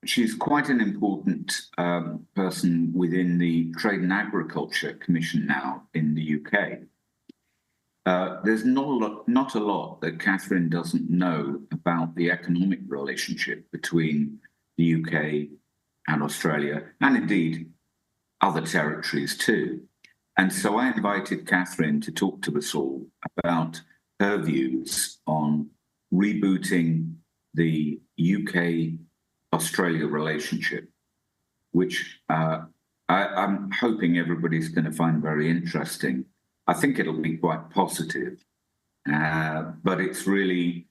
she's quite an important person within the Trade and Agriculture Commission now in the UK. There's not a lot that Catherine doesn't know about the economic relationship between the UK and Australia, and indeed other territories too. And so I invited Catherine to talk to us all about her views on rebooting the UK-Australia relationship, which I'm hoping everybody's going to find very interesting. I think it'll be quite positive, but it's really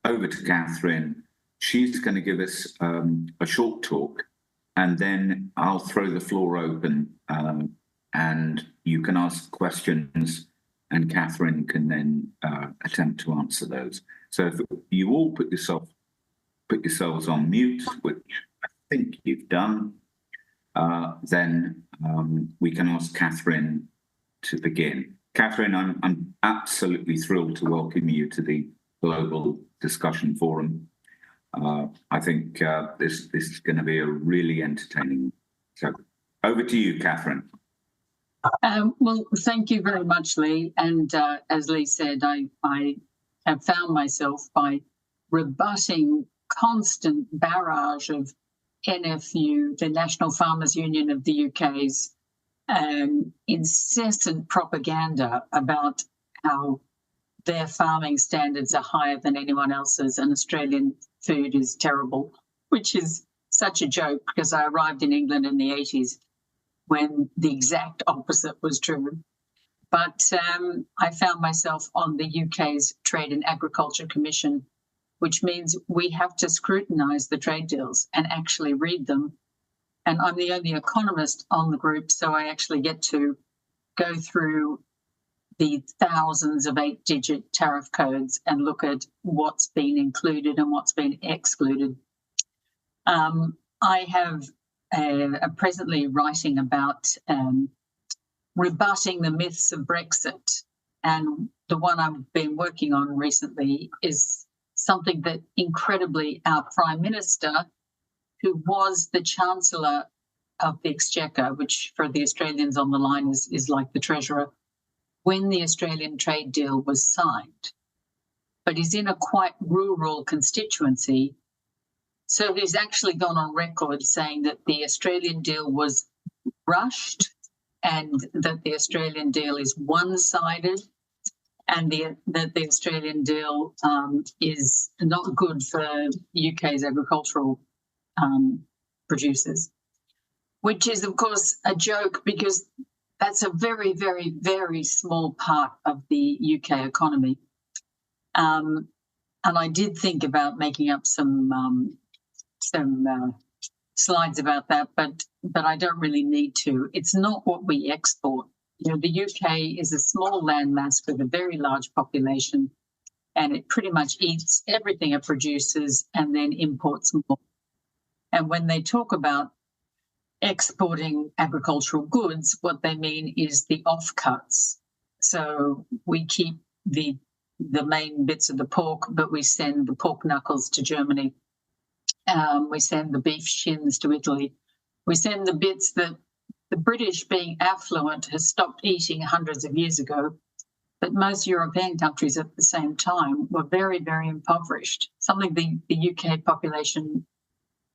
over to Catherine. She's going to give us a short talk, and then I'll throw the floor open and you can ask questions and Catherine can then attempt to answer those. So if you all put yourselves on mute, which I think you've done, then we can ask Catherine to begin. Catherine, I'm absolutely thrilled to welcome you to the Global Discussion Forum. I think this is going to be a really entertaining. So over to you, Catherine. Well, thank you very much, Lee. And as Lee said, I have found myself by rebutting constant barrage of NFU, the National Farmers Union of the UK's incessant propaganda about how their farming standards are higher than anyone else's and Australian food is terrible, which is such a joke because I arrived in England in the 80s when the exact opposite was true. But I found myself on the UK's Trade and Agriculture Commission, which means we have to scrutinise the trade deals and actually read them. And I'm the only economist on the group, so I actually get to go through the thousands of 8-digit tariff codes and look at what's been included and what's been excluded. I have presently writing about rebutting the myths of Brexit. And the one I've been working on recently is something that incredibly our Prime Minister, who was the Chancellor of the Exchequer, which for the Australians on the line is like the Treasurer, when the Australian trade deal was signed. But he's in a quite rural constituency. So he's actually gone on record saying that the Australian deal was rushed and that the Australian deal is one-sided and that the Australian deal is not good for UK's agricultural producers, which is, of course, a joke because that's a very, very, very small part of the UK economy. And I did think about making up some slides about that, but I don't really need to. It's not what we export. You know, the UK is a small landmass with a very large population, and it pretty much eats everything it produces and then imports more. And when they talk about exporting agricultural goods, what they mean is the offcuts. So we keep the main bits of the pork, but we send the pork knuckles to Germany. We send the beef shins to Italy. We send the bits that the British, being affluent, has stopped eating hundreds of years ago. But most European countries at the same time were very, very impoverished, something the UK population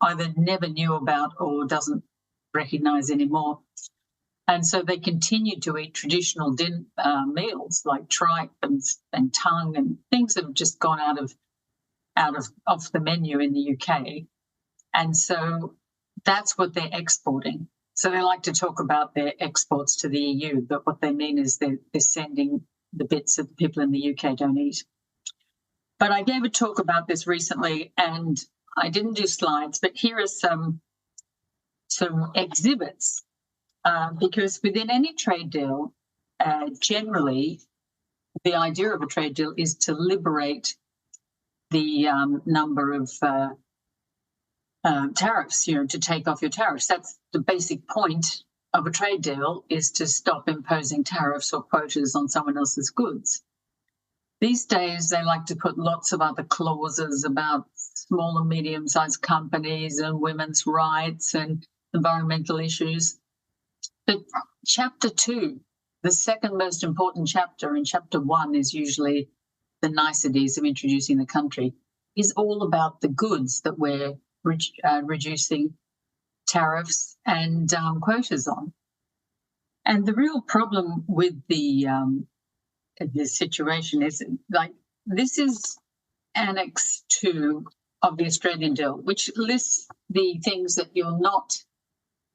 either never knew about or doesn't recognise anymore. And so they continued to eat traditional meals like tripe and tongue and things that have just gone off the menu in the UK. And so that's what they're exporting. So they like to talk about their exports to the EU, but what they mean is they're sending the bits that the people in the UK don't eat. But I gave a talk about this recently, and I didn't do slides, but here are some exhibits, because within any trade deal, generally, the idea of a trade deal is to liberate the number of tariffs, to take off your tariffs. That's the basic point of a trade deal, is to stop imposing tariffs or quotas on someone else's goods. These days, they like to put lots of other clauses about small and medium-sized companies and women's rights and environmental issues. But chapter 2, the second most important chapter, and chapter 1 is usually the niceties of introducing the country, is all about the goods that we're reducing tariffs and quotas on. And the real problem with the situation is, like, this is Annex 2 of the Australian deal, which lists the things that you're not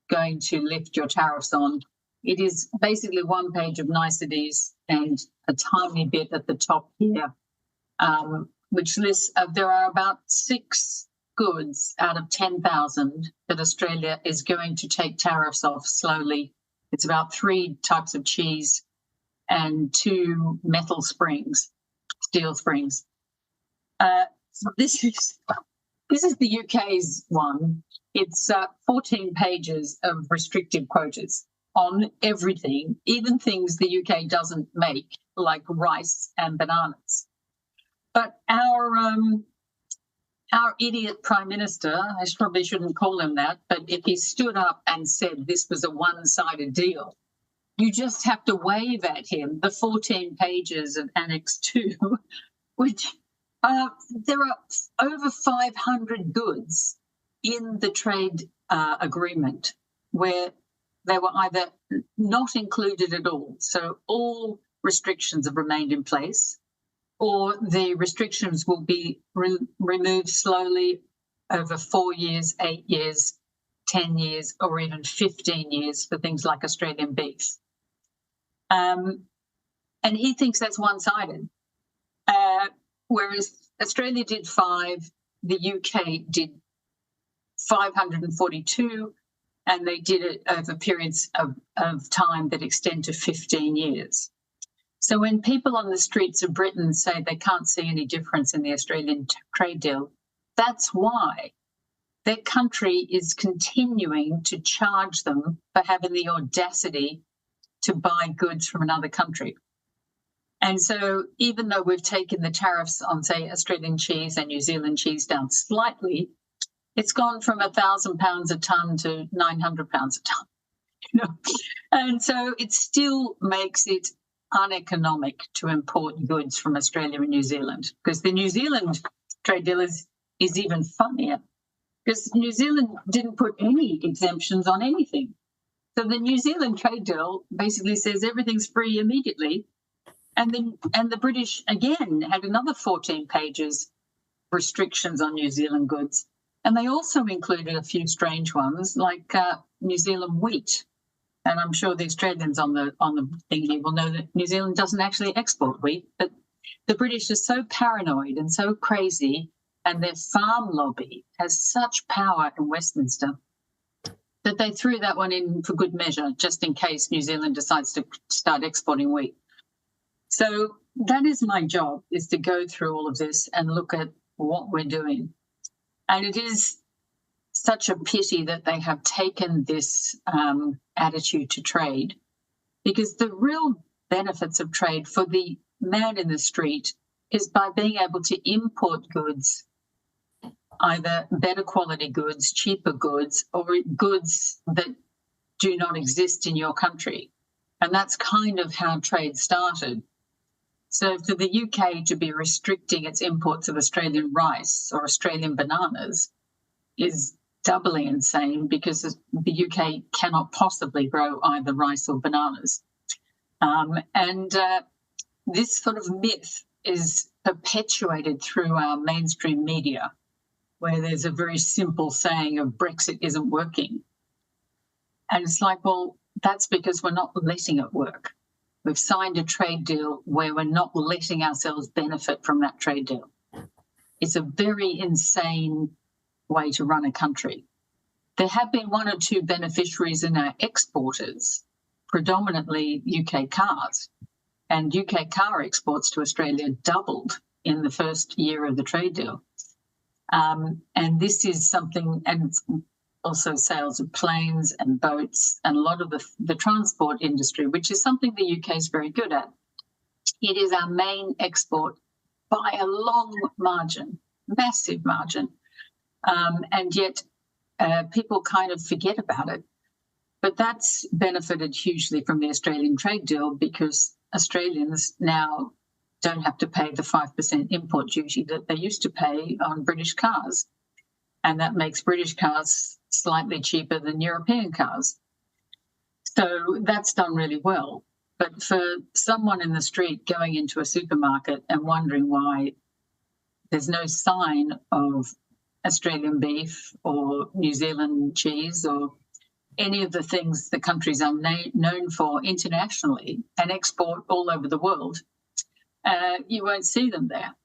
going to lift your tariffs on. It is basically one page of niceties and a tiny bit at the top here, which lists, there are about 6 goods out of 10,000 that Australia is going to take tariffs off slowly. It's about 3 types of cheese and 2 metal springs, steel springs. This is the UK's one. It's 14 pages of restrictive quotas on everything, even things the UK doesn't make, like rice and bananas. But our idiot Prime Minister, I probably shouldn't call him that, but if he stood up and said this was a one-sided deal, you just have to wave at him the 14 pages of Annex 2, which there are over 500 goods in the trade agreement where they were either not included at all, so all restrictions have remained in place, or the restrictions will be removed slowly over 4 years, 8 years, 10 years, or even 15 years for things like Australian beef. And he thinks that's one-sided, whereas Australia did 5, the UK did 542, and they did it over periods of time that extend to 15 years. So when people on the streets of Britain say they can't see any difference in the Australian trade deal, that's why their country is continuing to charge them for having the audacity to buy goods from another country. And so even though we've taken the tariffs on, say, Australian cheese and New Zealand cheese down slightly, it's gone from £1,000 a tonne to £900 a tonne. You know? And so it still makes it uneconomic to import goods from Australia and New Zealand, because the New Zealand trade deal is even funnier, because New Zealand didn't put any exemptions on anything. So the New Zealand trade deal basically says everything's free immediately. And the British, again, had another 14 pages restrictions on New Zealand goods. And they also included a few strange ones, like New Zealand wheat. And I'm sure the Australians on the thing here will know that New Zealand doesn't actually export wheat, but the British are so paranoid and so crazy, and their farm lobby has such power in Westminster that they threw that one in for good measure, just in case New Zealand decides to start exporting wheat. So that is my job, is to go through all of this and look at what we're doing. And it is such a pity that they have taken this attitude to trade, because the real benefits of trade for the man in the street is by being able to import goods, either better quality goods, cheaper goods, or goods that do not exist in your country. And that's kind of how trade started. So for the UK to be restricting its imports of Australian rice or Australian bananas is doubly insane, because the UK cannot possibly grow either rice or bananas. This sort of myth is perpetuated through our mainstream media, where there's a very simple saying of Brexit isn't working. And it's like, well, that's because we're not letting it work. We've signed a trade deal where we're not letting ourselves benefit from that trade deal. It's a very insane way to run a country. There have been 1 or 2 beneficiaries in our exporters, predominantly UK cars, and UK car exports to Australia doubled in the first year of the trade deal. And this is something, and also sales of planes and boats and a lot of the transport industry, which is something the UK is very good at. It is our main export by a long margin. massive margin. And yet people kind of forget about it. But that's benefited hugely from the Australian trade deal, because Australians now don't have to pay the 5% import duty that they used to pay on British cars. And that makes British cars slightly cheaper than European cars. So that's done really well. But for someone in the street going into a supermarket and wondering why there's no sign of Australian beef or New Zealand cheese or any of the things the countries are known for internationally and export all over the world, you won't see them there.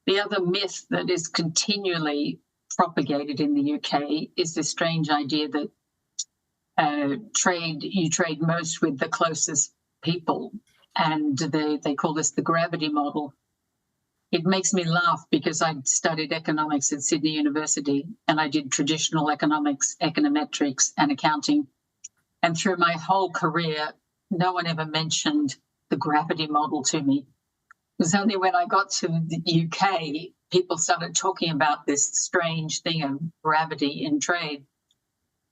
The other myth that is continually propagated in the UK is this strange idea that you trade most with the closest people, and they call this the gravity model. It makes me laugh because I studied economics at Sydney University, and I did traditional economics, econometrics, and accounting. And through my whole career, no one ever mentioned the gravity model to me. It was only when I got to the UK, people started talking about this strange thing of gravity in trade.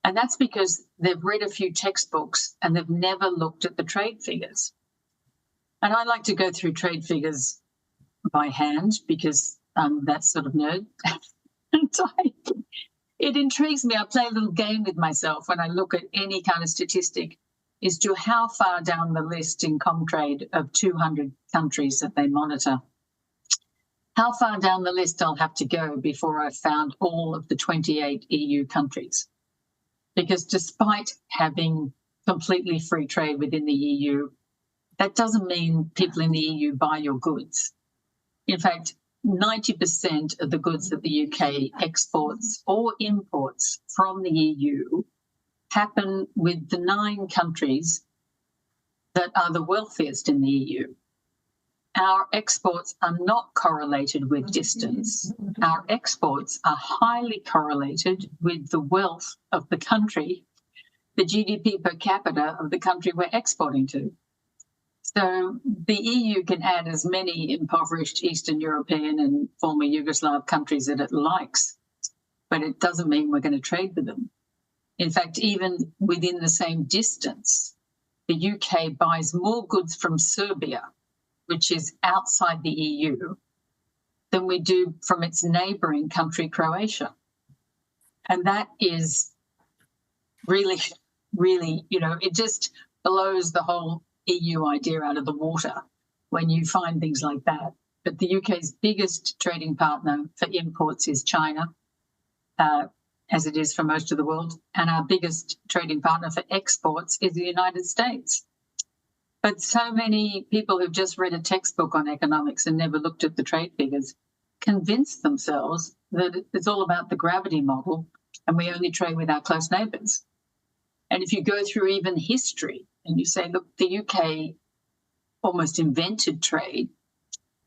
And that's because they've read a few textbooks and they've never looked at the trade figures. And I like to go through trade figures by hand because I'm that sort of nerd. It intrigues me. I play a little game with myself when I look at any kind of statistic as to how far down the list in Comtrade of 200 countries that they monitor, how far down the list I'll have to go before I've found all of the 28 EU countries. Because despite having completely free trade within the EU, that doesn't mean people in the EU buy your goods. In fact, 90% of the goods that the UK exports or imports from the EU happen with the 9 countries that are the wealthiest in the EU. Our exports are not correlated with distance. Our exports are highly correlated with the wealth of the country, the GDP per capita of the country we're exporting to. So the EU can add as many impoverished Eastern European and former Yugoslav countries that it likes, but it doesn't mean we're going to trade with them. In fact, even within the same distance, the UK buys more goods from Serbia, which is outside the EU, than we do from its neighbouring country, Croatia. And that is really, really, it just blows the whole EU idea out of the water when you find things like that. But the UK's biggest trading partner for imports is China, as it is for most of the world. And our biggest trading partner for exports is the United States. But so many people who've just read a textbook on economics and never looked at the trade figures convince themselves that it's all about the gravity model and we only trade with our close neighbours. And if you go through even history and you say, look, the UK almost invented trade,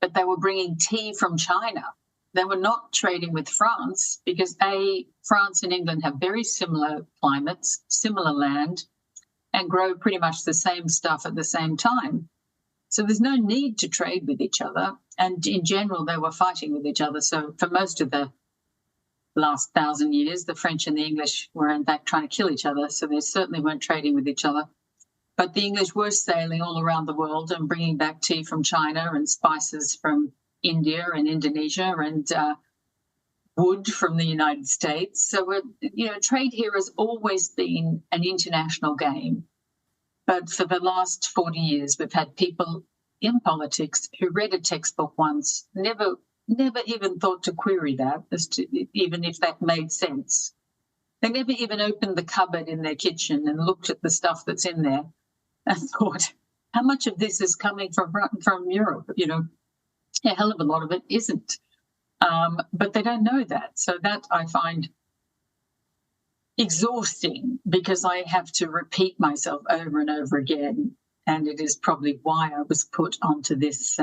but they were bringing tea from China. They were not trading with France because France and England have very similar climates, similar land, and grow pretty much the same stuff at the same time. So there's no need to trade with each other. And in general, they were fighting with each other. So for most of the last 1,000 years, the French and the English were in fact trying to kill each other. So they certainly weren't trading with each other. But the English were sailing all around the world and bringing back tea from China and spices from India and Indonesia and wood from the United States. So, trade here has always been an international game. But for the last 40 years, we've had people in politics who read a textbook once, never even thought to query that, even if that made sense. They never even opened the cupboard in their kitchen and looked at the stuff that's in there and thought, how much of this is coming from Europe? A hell of a lot of it isn't. But they don't know that. So that I find exhausting because I have to repeat myself over and over again. And it is probably why I was put onto this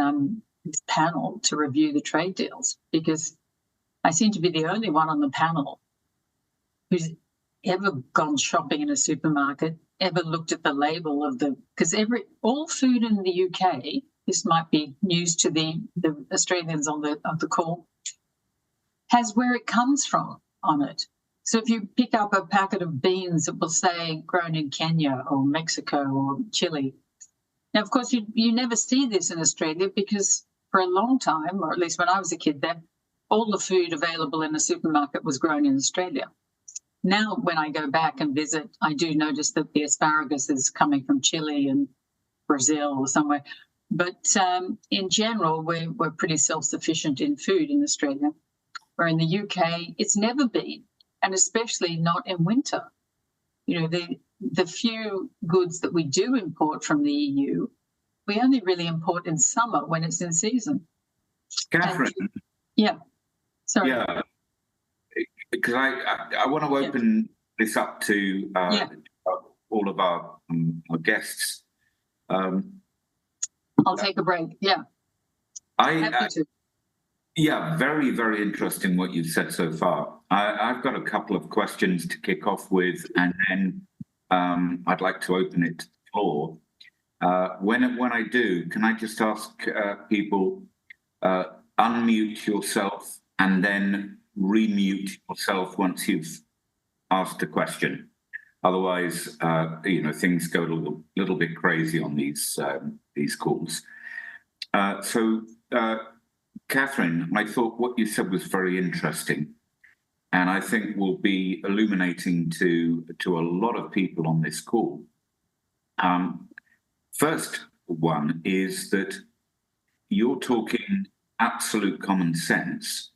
panel to review the trade deals, because I seem to be the only one on the panel who's ever gone shopping in a supermarket, ever looked at the label of because all food in the UK, this might be news to the Australians on the call, has where it comes from on it. So if you pick up a packet of beans, it will say grown in Kenya or Mexico or Chile. Now, of course, you never see this in Australia because for a long time, or at least when I was a kid, all the food available in the supermarket was grown in Australia. Now, when I go back and visit, I do notice that the asparagus is coming from Chile and Brazil or somewhere. But in general, we're pretty self-sufficient in food in Australia. Where in the UK, it's never been, and especially not in winter. You know, the few goods that we do import from the EU, we only really import in summer when it's in season. Catherine. Yeah. Sorry. Yeah. Because I want to open this up to all of our guests. I'll take a break. Yeah. Yeah, very, very interesting what you've said so far. I've got a couple of questions to kick off with, and then I'd like to open it to the floor. When I do, can I just ask people, unmute yourself and then remute yourself once you've asked a question. Otherwise, things go a little bit crazy on these calls. Catherine, I thought what you said was very interesting, and I think will be illuminating to a lot of people on this call. First one is that you're talking absolute common sense,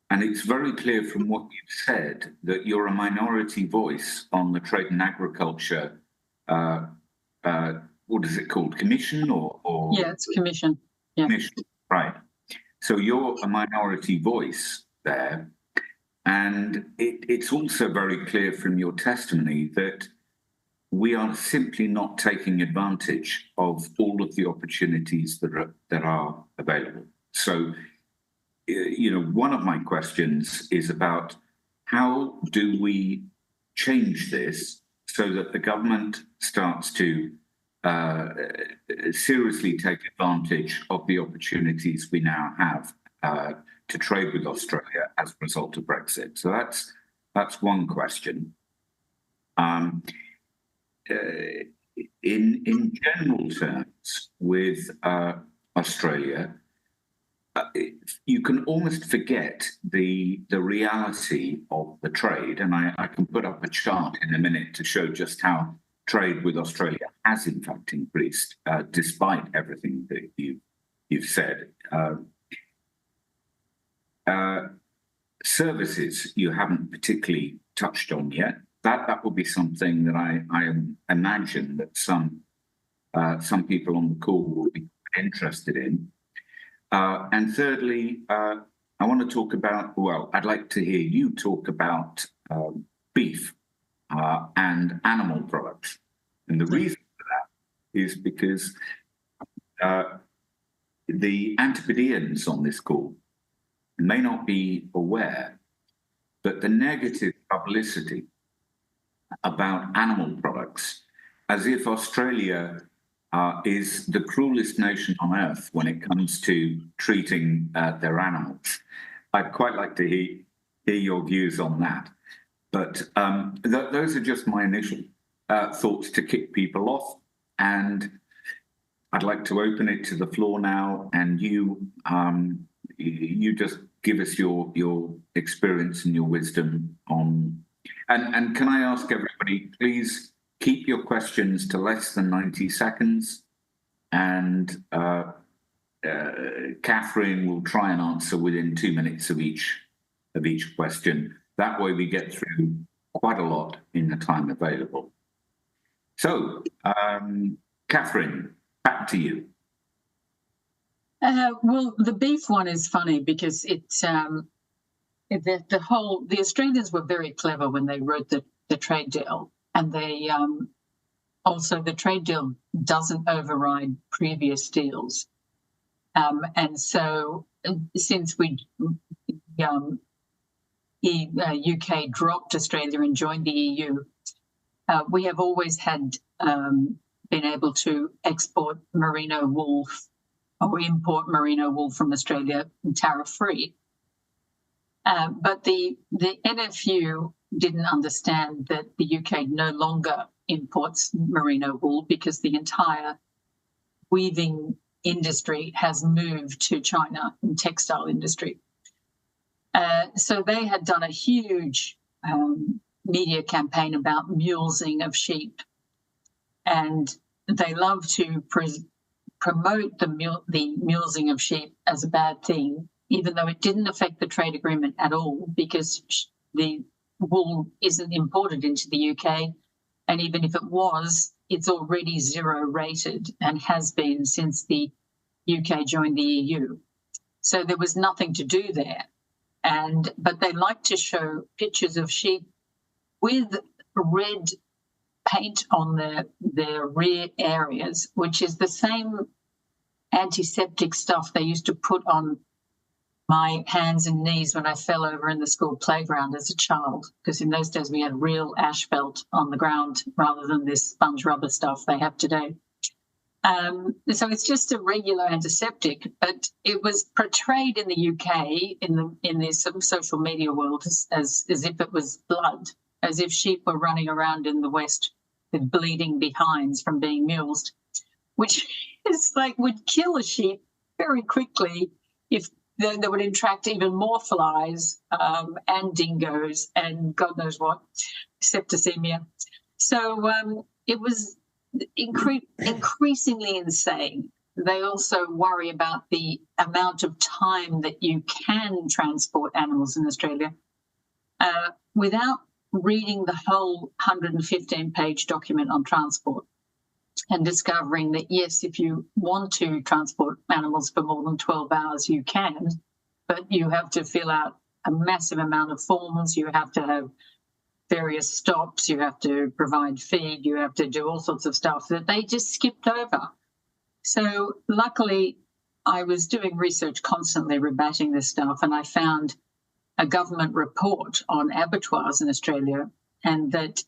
and it's very clear from what you've said that you're a minority voice on the Trade and Agriculture, what is it called, Commission or? Yeah, it's Commission. Yeah. Commission, right. So you're a minority voice there. And it's also very clear from your testimony that we are simply not taking advantage of all of the opportunities that are available. So, one of my questions is about how do we change this so that the government starts to seriously take advantage of the opportunities we now have to trade with Australia as a result of Brexit. So that's one question. In general terms, with Australia, you can almost forget the reality of the trade, and I can put up a chart in a minute to show just how trade with Australia has in fact increased, despite everything that you've said. Services you haven't particularly touched on yet. That will be something that I imagine that some people on the call will be interested in. And thirdly, I want to talk about, I'd like to hear you talk about beef and animal products. And the reason for that is because the Antipodeans on this call may not be aware that the negative publicity about animal products, as if Australia is the cruelest nation on earth when it comes to treating their animals. I'd quite like to hear your views on that. But those are just my initial thoughts to kick people off. And I'd like to open it to the floor now, and you just give us your experience and your wisdom on. And can I ask everybody, please keep your questions to less than 90 seconds, and Catherine will try and answer within 2 minutes of each question. That way we get through quite a lot in the time available. So, Catherine, back to you. Well, the beef one is funny because the Australians were very clever when they wrote the trade deal, and they also the trade deal doesn't override previous deals, and so since UK dropped Australia and joined the EU, we have always had been able to export merino wool or import merino wool from Australia tariff-free. But the NFU didn't understand that the UK no longer imports merino wool because the entire weaving industry has moved to China in textile industry. So they had done a huge media campaign about mulesing of sheep, and they love to promote the mulesing of sheep as a bad thing, even though it didn't affect the trade agreement at all, because the wool isn't imported into the UK, and even if it was, it's already zero rated and has been since the UK joined the EU. So there was nothing to do there. But they like to show pictures of sheep with red paint on their rear areas, which is the same antiseptic stuff they used to put on my hands and knees when I fell over in the school playground as a child, because in those days we had real asphalt on the ground rather than this sponge rubber stuff they have today. So it's just a regular antiseptic, but it was portrayed in the UK in this sort of social media world as if it was blood, as if sheep were running around in the West with bleeding behinds from being mulesed, which is like would kill a sheep very quickly if they would attract even more flies and dingoes and God knows what, septicemia. So it was increasingly insane. They also worry about the amount of time that you can transport animals in Australia without reading the whole 115-page document on transport and discovering that, yes, if you want to transport animals for more than 12 hours, you can, but you have to fill out a massive amount of forms. You have to have various stops. You have to provide feed. You have to do all sorts of stuff that they just skipped over. So luckily, I was doing research constantly rebatting this stuff, and I found a government report on abattoirs in Australia, and that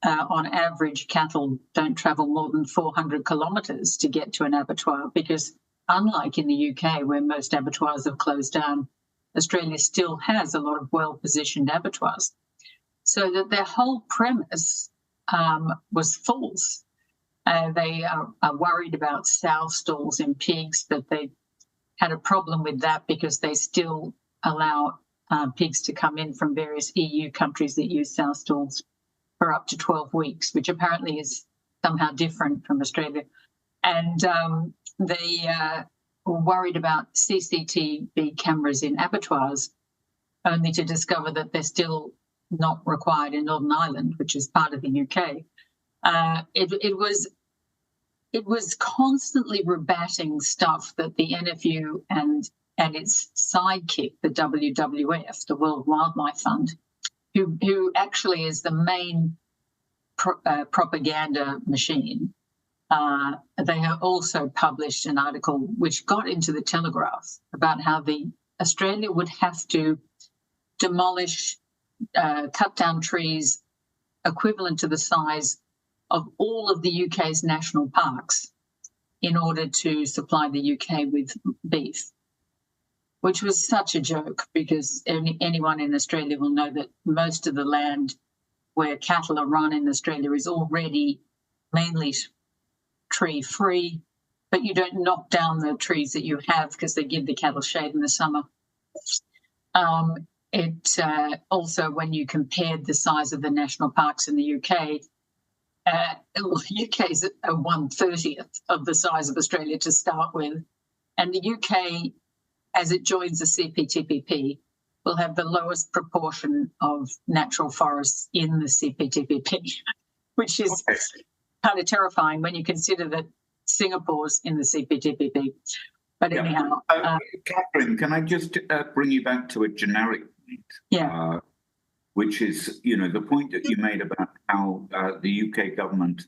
on average, cattle don't travel more than 400 kilometres to get to an abattoir, because unlike in the UK, where most abattoirs have closed down, Australia still has a lot of well-positioned abattoirs. So that their whole premise was false. They are worried about sow stalls in pigs, but they had a problem with that because they still allow pigs to come in from various EU countries that use sow stalls for up to 12 weeks, which apparently is somehow different from Australia. And they were worried about CCTV cameras in abattoirs, only to discover that they're still not required in Northern Ireland, which is part of the UK. It was constantly rebatting stuff that the NFU and its sidekick, the WWF, the World Wildlife Fund, who actually is the main propaganda machine. They have also published an article which got into the Telegraph about how Australia would have to demolish, cut down trees equivalent to the size of all of the UK's national parks in order to supply the UK with beef, which was such a joke, because anyone in Australia will know that most of the land where cattle are run in Australia is already mainly tree-free, but you don't knock down the trees that you have because they give the cattle shade in the summer. Also, when you compared the size of the national parks in the UK, UK is a 1/30th of the size of Australia to start with, and the UK, as it joins the CPTPP, will have the lowest proportion of natural forests in the CPTPP, which is kind of terrifying when you consider that Singapore's in the CPTPP. But anyhow, Catherine, can I just bring you back to a generic point? Yeah. Which is, the point that you made about how the UK government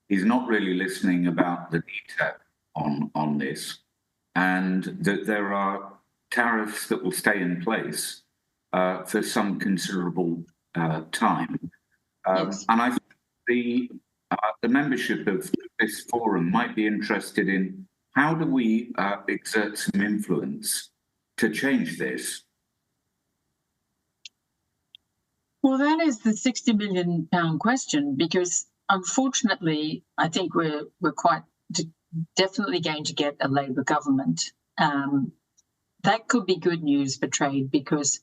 is not really listening about the detail on this, and that there are tariffs that will stay in place for some considerable time. Yes. And I think the membership of this forum might be interested in how do we exert some influence to change this? Well, that is the £60 million question, because unfortunately, I think we're quite definitely going to get a Labor government. That could be good news for trade, because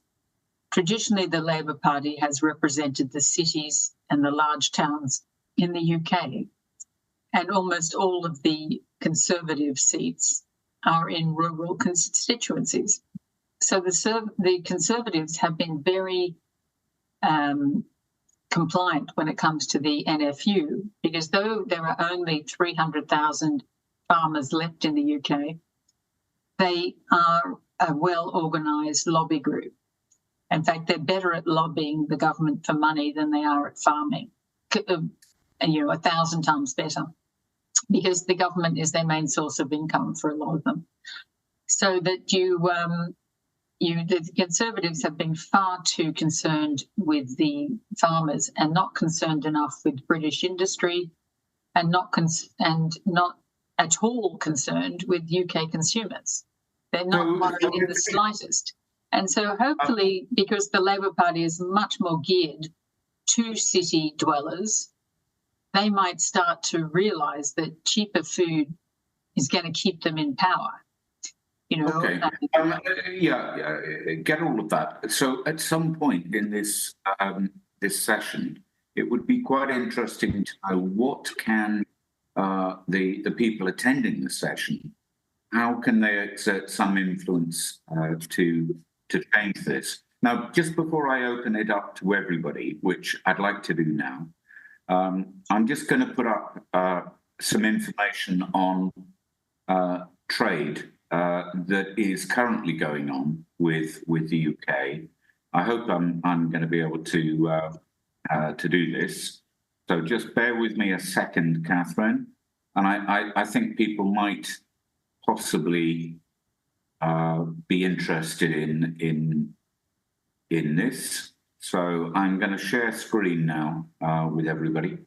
traditionally the Labor Party has represented the cities and the large towns in the UK, and almost all of the Conservative seats are in rural constituencies. So the Conservatives have been very compliant when it comes to the NFU, because though there are only 300,000 farmers left in the UK, they are a well-organised lobby group. In fact, they're better at lobbying the government for money than they are at farming, 1,000 times better, because the government is their main source of income for a lot of them. So that the Conservatives have been far too concerned with the farmers and not concerned enough with British industry, and not at all concerned with UK consumers. They're not worried in the slightest. And so hopefully, because the Labor Party is much more geared to city dwellers, they might start to realise that cheaper food is going to keep them in power. Okay. Get all of that. So at some point in this session, it would be quite interesting to know what can the people attending the session, how can they exert some influence to change this? Now, just before I open it up to everybody, which I'd like to do now, I'm just going to put up some information on trade that is currently going on with the UK. I hope I'm going to be able to do this. So just bear with me a second, Catherine. And I think people might possibly be interested in this. So I'm going to share screen now with everybody.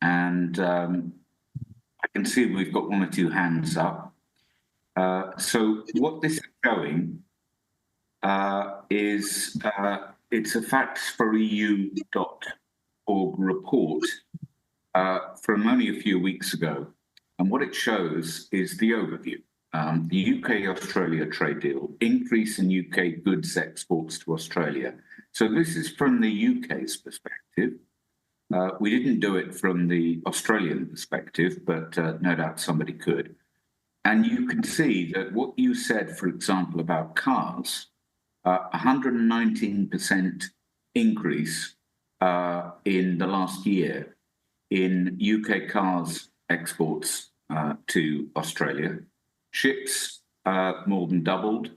And I can see we've got one or two hands up. So what this is showing is it's a factsforeu.org report from only a few weeks ago. And what it shows is the overview. The UK-Australia trade deal, increase in UK goods exports to Australia. So this is from the UK's perspective. We didn't do it from the Australian perspective, but no doubt somebody could. And you can see that what you said, for example, about cars, 119% increase in the last year in UK cars exports to Australia. Ships more than doubled.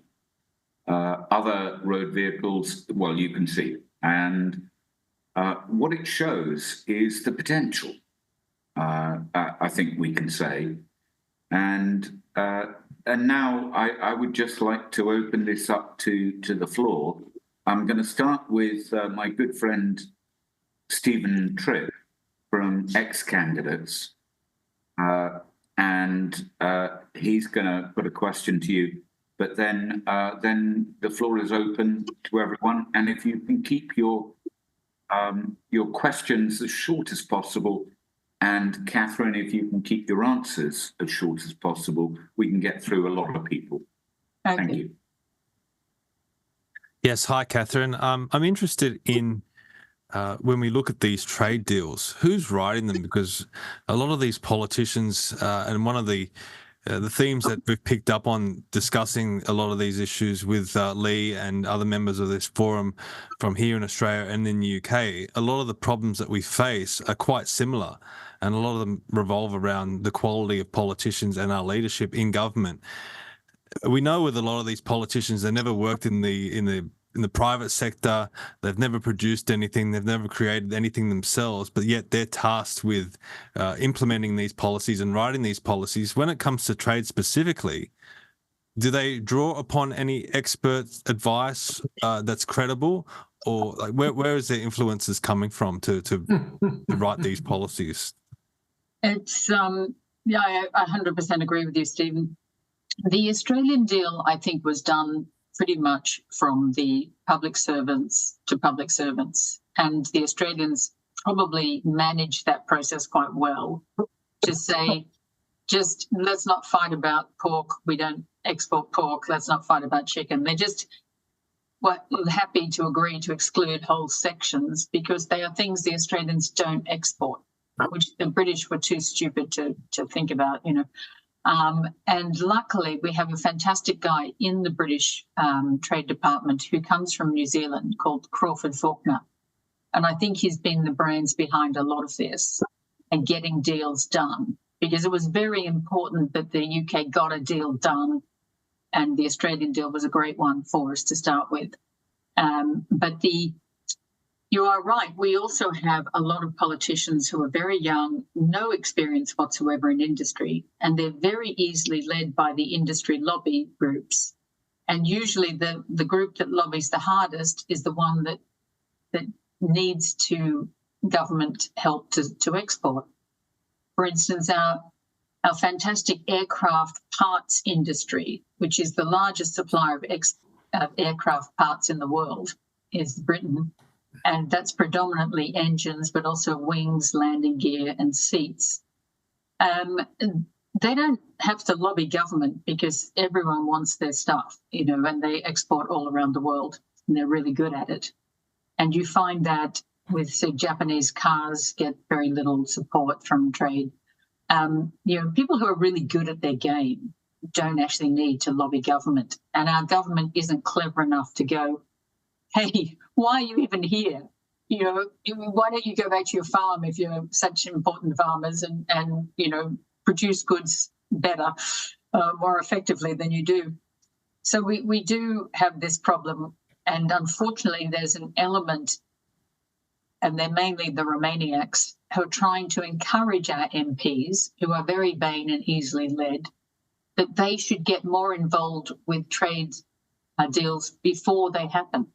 Other road vehicles, well, you can see. And what it shows is the potential, I think we can say. And now I would just like to open this up to the floor. I'm going to start with my good friend Stephen Tripp from Ex-Candidates, and he's going to put a question to you. But then the floor is open to everyone, and if you can keep your questions as short as possible. And Catherine, if you can keep your answers as short as possible, we can get through a lot of people. Okay. Thank you. Yes, hi, Catherine. I'm interested in when we look at these trade deals, who's writing them? Because a lot of these politicians, and one of the themes that we've picked up on discussing a lot of these issues with Lee and other members of this forum from here in Australia and in the UK, a lot of the problems that we face are quite similar, and a lot of them revolve around the quality of politicians and our leadership in government. We know with a lot of these politicians, they never worked in the private sector. They've never produced anything. They've never created anything themselves, but yet they're tasked with implementing these policies and writing these policies. When it comes to trade specifically, do they draw upon any expert advice that's credible, or like where is their influences coming from to write these policies? It's I 100% agree with you, Stephen. The Australian deal, I think, was done pretty much from the public servants to public servants. and the Australians probably managed that process quite well, to say, just let's not fight about pork. We don't export pork. Let's not fight about chicken. They just were happy to agree to exclude whole sections because they are things the Australians don't export, which the British were too stupid to think about, and luckily we have a fantastic guy in the British Trade Department who comes from New Zealand called Crawford Faulkner. And I think he's been the brains behind a lot of this and getting deals done, because it was very important that the UK got a deal done, and the Australian deal was a great one for us to start with. But you are right. We also have a lot of politicians who are very young, no experience whatsoever in industry, and they're very easily led by the industry lobby groups. And usually the group that lobbies the hardest is the one that needs government help to export. For instance, our fantastic aircraft parts industry, which is the largest supplier of aircraft parts in the world, is Britain. And that's predominantly engines, but also wings, landing gear, and seats. They don't have to lobby government because everyone wants their stuff, and they export all around the world, and they're really good at it. And you find that with, say, Japanese cars get very little support from trade. People who are really good at their game don't actually need to lobby government. And our government isn't clever enough to go, hey, why are you even here? Why don't you go back to your farm if you're such important farmers and produce goods better, more effectively than you do? So we do have this problem. And unfortunately, there's an element, and they're mainly the Romaniacs, who are trying to encourage our MPs, who are very vain and easily led, that they should get more involved with trade deals before they happen.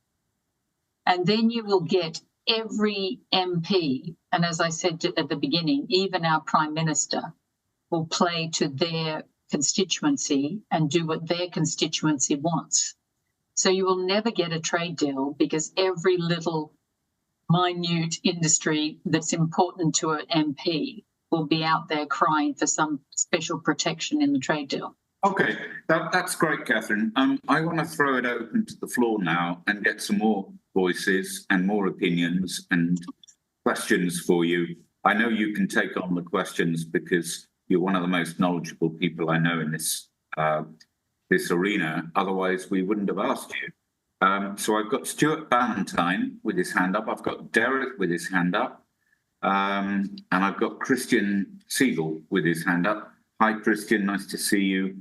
And then you will get every MP, and as I said at the beginning, even our Prime Minister will play to their constituency and do what their constituency wants. So you will never get a trade deal because every little minute industry that's important to an MP will be out there crying for some special protection in the trade deal. Okay, that's great, Catherine. I want to throw it open to the floor now and get some more voices and more opinions and questions for you. I know you can take on the questions because you're one of the most knowledgeable people I know in this arena. Otherwise, we wouldn't have asked you. So I've got Stuart Ballantyne with his hand up. I've got Derek with his hand up. And I've got Christian Siegel with his hand up. Hi, Christian. Nice to see you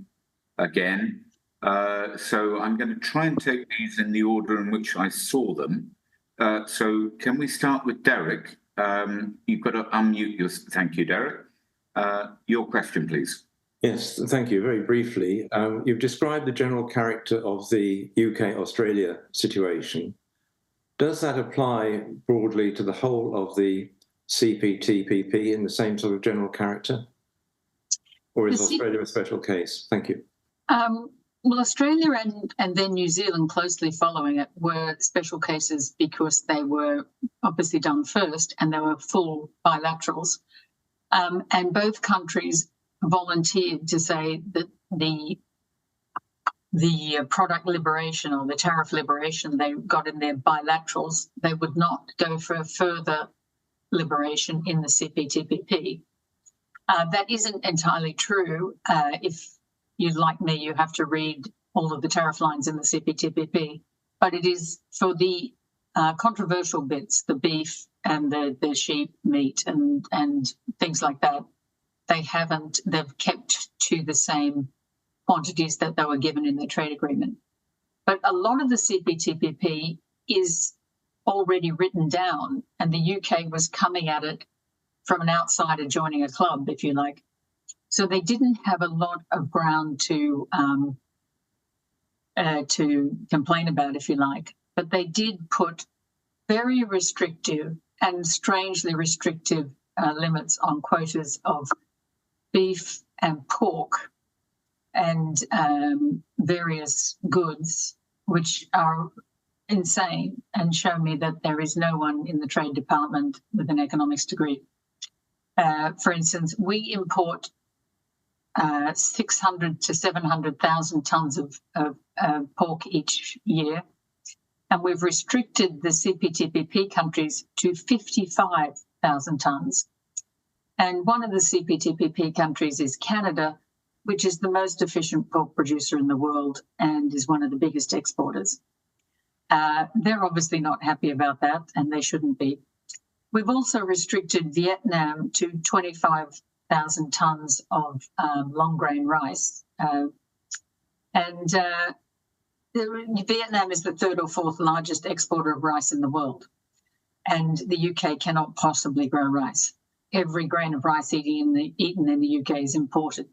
again. So I'm going to try and take these in the order in which I saw them. So can we start with Derek? You've got to unmute your... Thank you, Derek. Your question, please. Yes, thank you. Very briefly, you've described the general character of the UK-Australia situation. Does that apply broadly to the whole of the CPTPP in the same sort of general character? Or is Australia a special case? Thank you. Well, Australia and then New Zealand closely following it were special cases because they were obviously done first and they were full bilaterals. And both countries volunteered to say that the product liberation or the tariff liberation they got in their bilaterals, they would not go for further liberation in the CPTPP. That isn't entirely true. If you're like me, you have to read all of the tariff lines in the CPTPP, but it is for the controversial bits, the beef and the sheep meat and things like that. They've kept to the same quantities that they were given in their trade agreement. But a lot of the CPTPP is already written down, and the UK was coming at it from an outsider joining a club, if you like. So they didn't have a lot of ground to complain about, if you like. But they did put very restrictive and strangely restrictive limits on quotas of beef and pork and various goods, which are insane and show me that there is no one in the Trade Department with an economics degree. For instance, we import 600 to 700,000 tonnes of pork each year, and we've restricted the CPTPP countries to 55,000 tonnes. And one of the CPTPP countries is Canada, which is the most efficient pork producer in the world and is one of the biggest exporters. They're obviously not happy about that, and they shouldn't be. We've also restricted Vietnam to 25,000 tonnes of long grain rice. Vietnam is the third or fourth largest exporter of rice in the world, and the UK cannot possibly grow rice. Every grain of rice eaten in the UK is imported.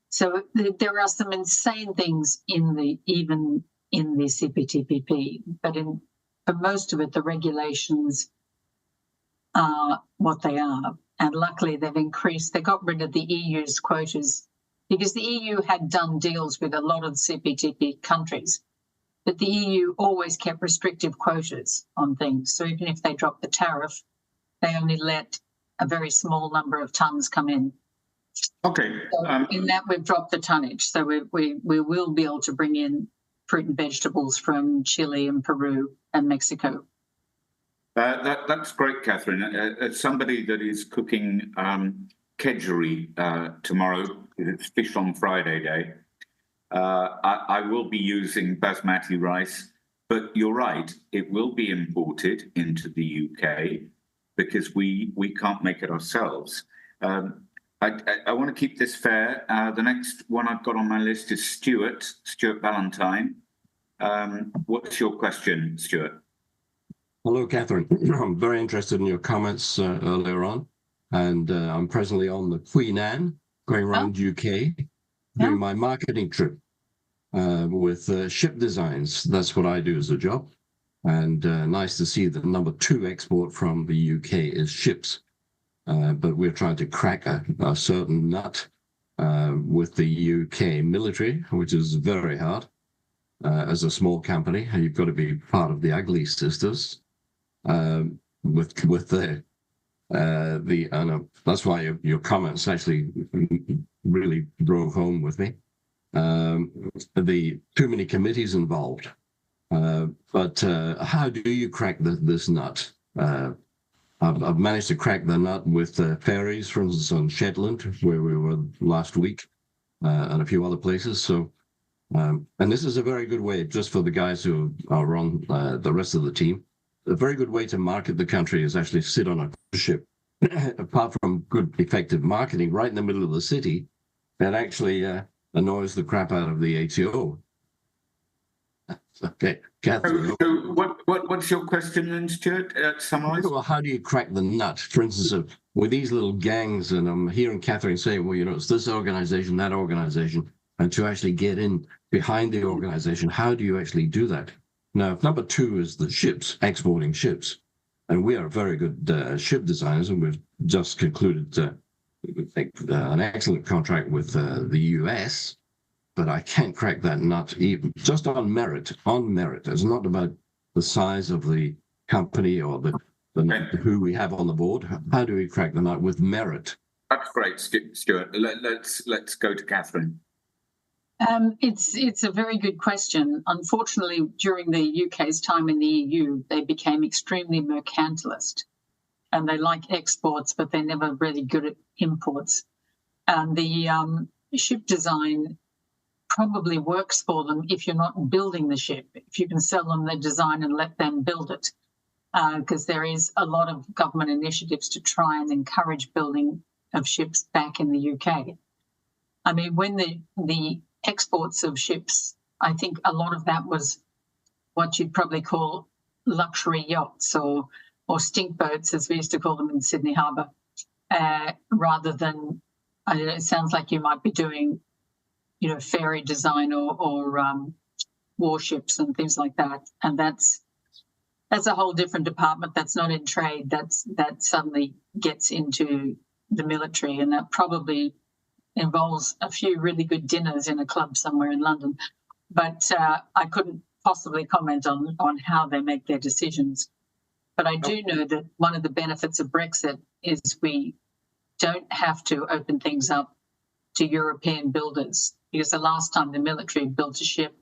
So there are some insane things even in the CPTPP, but for most of it, the regulations are what they are. And luckily, they got rid of the EU's quotas, because the EU had done deals with a lot of the CPTPP countries, but the EU always kept restrictive quotas on things. So even if they dropped the tariff, they only let a very small number of tonnes come in. Okay. So in that, we've dropped the tonnage. So we will be able to bring in fruit and vegetables from Chile and Peru and Mexico. That's great, Catherine. As somebody that is cooking kedgeree tomorrow, it's Fish on Friday day, I will be using basmati rice, but you're right, it will be imported into the UK because we can't make it ourselves. I want to keep this fair. The next one I've got on my list is Stuart Valentine. What's your question, Stuart? Hello, Catherine. I'm very interested in your comments earlier on, and I'm presently on the Queen Anne, going around UK, doing my marketing trip with ship designs. That's what I do as a job, and nice to see that number 2 export from the UK is ships, but we're trying to crack a certain nut with the UK military, which is very hard. As a small company, you've got to be part of the Ugly Sisters. With that's why your comments actually really drove home with me. The too many committees involved, but how do you crack this nut? I've managed to crack the nut with ferries, for instance, on Shetland, where we were last week, and a few other places. So, and this is a very good way, just for the guys who are on the rest of the team. A very good way to market the country is actually sit on a cruise ship. Apart from good, effective marketing, right in the middle of the city, that actually annoys the crap out of the ATO. Okay, Catherine. So what's your question then, Stuart? Summarise. Well, how do you crack the nut? For instance, with these little gangs, and I'm hearing Catherine say, well, it's this organization, that organization, and to actually get in behind the organization, how do you actually do that? Now, number 2 is the ships, exporting ships. And we are very good ship designers, and we've just concluded an excellent contract with the US, but I can't crack that nut even just on merit. On merit. It's not about the size of the company or who we have on the board. How do we crack the nut with merit? That's great, Stuart. Let's go to Catherine. It's a very good question. Unfortunately, during the UK's time in the EU, they became extremely mercantilist, and they like exports, but they're never really good at imports. And the ship design probably works for them if you're not building the ship. If you can sell them the design and let them build it, because there is a lot of government initiatives to try and encourage building of ships back in the UK. I mean, when the exports of ships, I think a lot of that was what you'd probably call luxury yachts or stink boats, as we used to call them in Sydney Harbour, rather than, it sounds like you might be doing, ferry design or warships and things like that. And that's a whole different department that's not in trade, that suddenly gets into the military, and that probably involves a few really good dinners in a club somewhere in London. But I couldn't possibly comment on how they make their decisions. But I do know that one of the benefits of Brexit is we don't have to open things up to European builders, because the last time the military built a ship,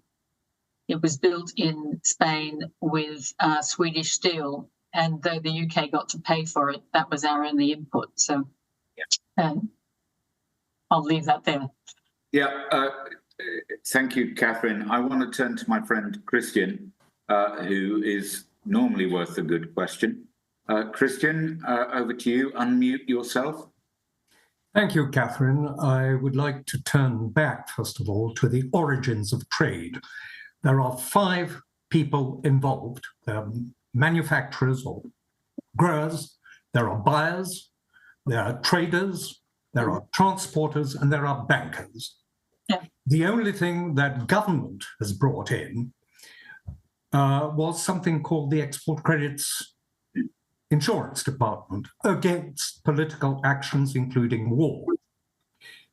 it was built in Spain with Swedish steel, and though the UK got to pay for it, that was our only input. So I'll leave that there. Yeah, thank you, Catherine. I want to turn to my friend Christian, who is normally worth a good question. Christian, over to you. Unmute yourself. Thank you, Catherine. I would like to turn back, first of all, to the origins of trade. There are 5 people involved. There are manufacturers or growers, there are buyers, there are traders, there are transporters, and there are bankers. Yeah. The only thing that government has brought in was something called the Export Credits Insurance Department against political actions, including war.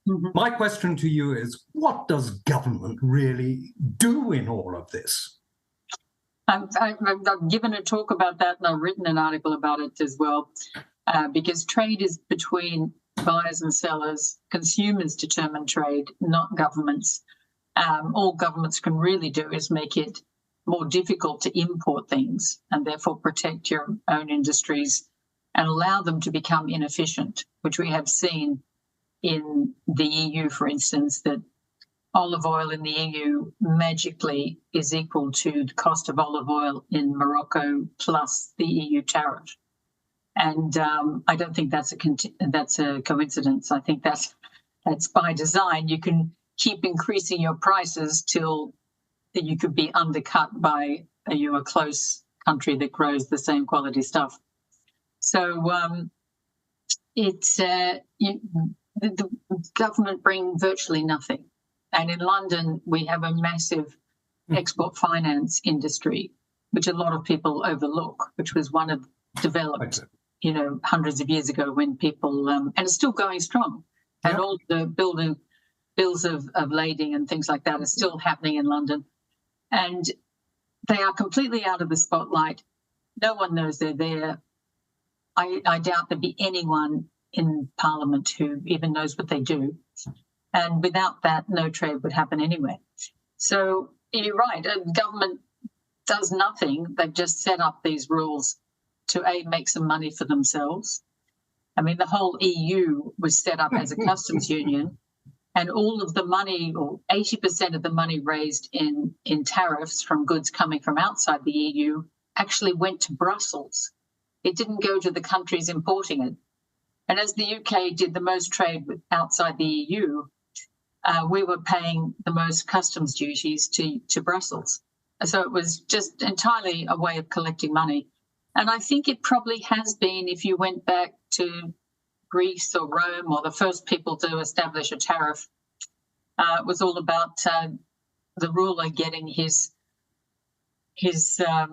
Mm-hmm. My question to you is, what does government really do in all of this? I've given a talk about that, and I've written an article about it as well, because trade is between buyers and sellers. Consumers determine trade, not governments. All governments can really do is make it more difficult to import things, and therefore protect your own industries and allow them to become inefficient, which we have seen in the EU, for instance, that olive oil in the EU magically is equal to the cost of olive oil in Morocco plus the EU tariff. And I don't think that's a coincidence. I think that's by design. You can keep increasing your prices till you could be undercut by a close country that grows the same quality stuff. So the government bring virtually nothing. And in London, we have a massive export finance industry, which a lot of people overlook, which was one of developed, hundreds of years ago when people, and it's still going strong. And all the bills of lading and things like that are still happening in London. And they are completely out of the spotlight. No one knows they're there. I doubt there'd be anyone in Parliament who even knows what they do. And without that, no trade would happen anyway. So you're right, government does nothing. They've just set up these rules to make some money for themselves. I mean, the whole EU was set up as a customs union, and all of the money, or 80% of the money raised in tariffs from goods coming from outside the EU actually went to Brussels. It didn't go to the countries importing it. And as the UK did the most trade outside the EU, we were paying the most customs duties to Brussels. So it was just entirely a way of collecting money. And I think it probably has been, if you went back to Greece or Rome, or the first people to establish a tariff, it was all about the ruler getting his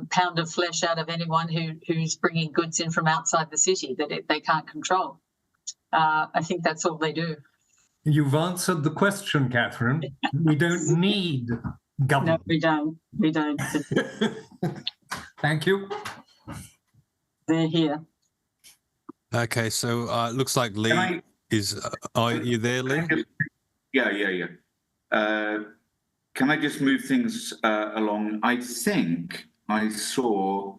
pound of flesh out of anyone who's bringing goods in from outside the city that they can't control. I think that's all they do. You've answered the question, Catherine. We don't need government. No, we don't. Thank you. They're here. Okay, so it looks like Lee is. Are you there, Lee? Yeah. Can I just move things along? I think I saw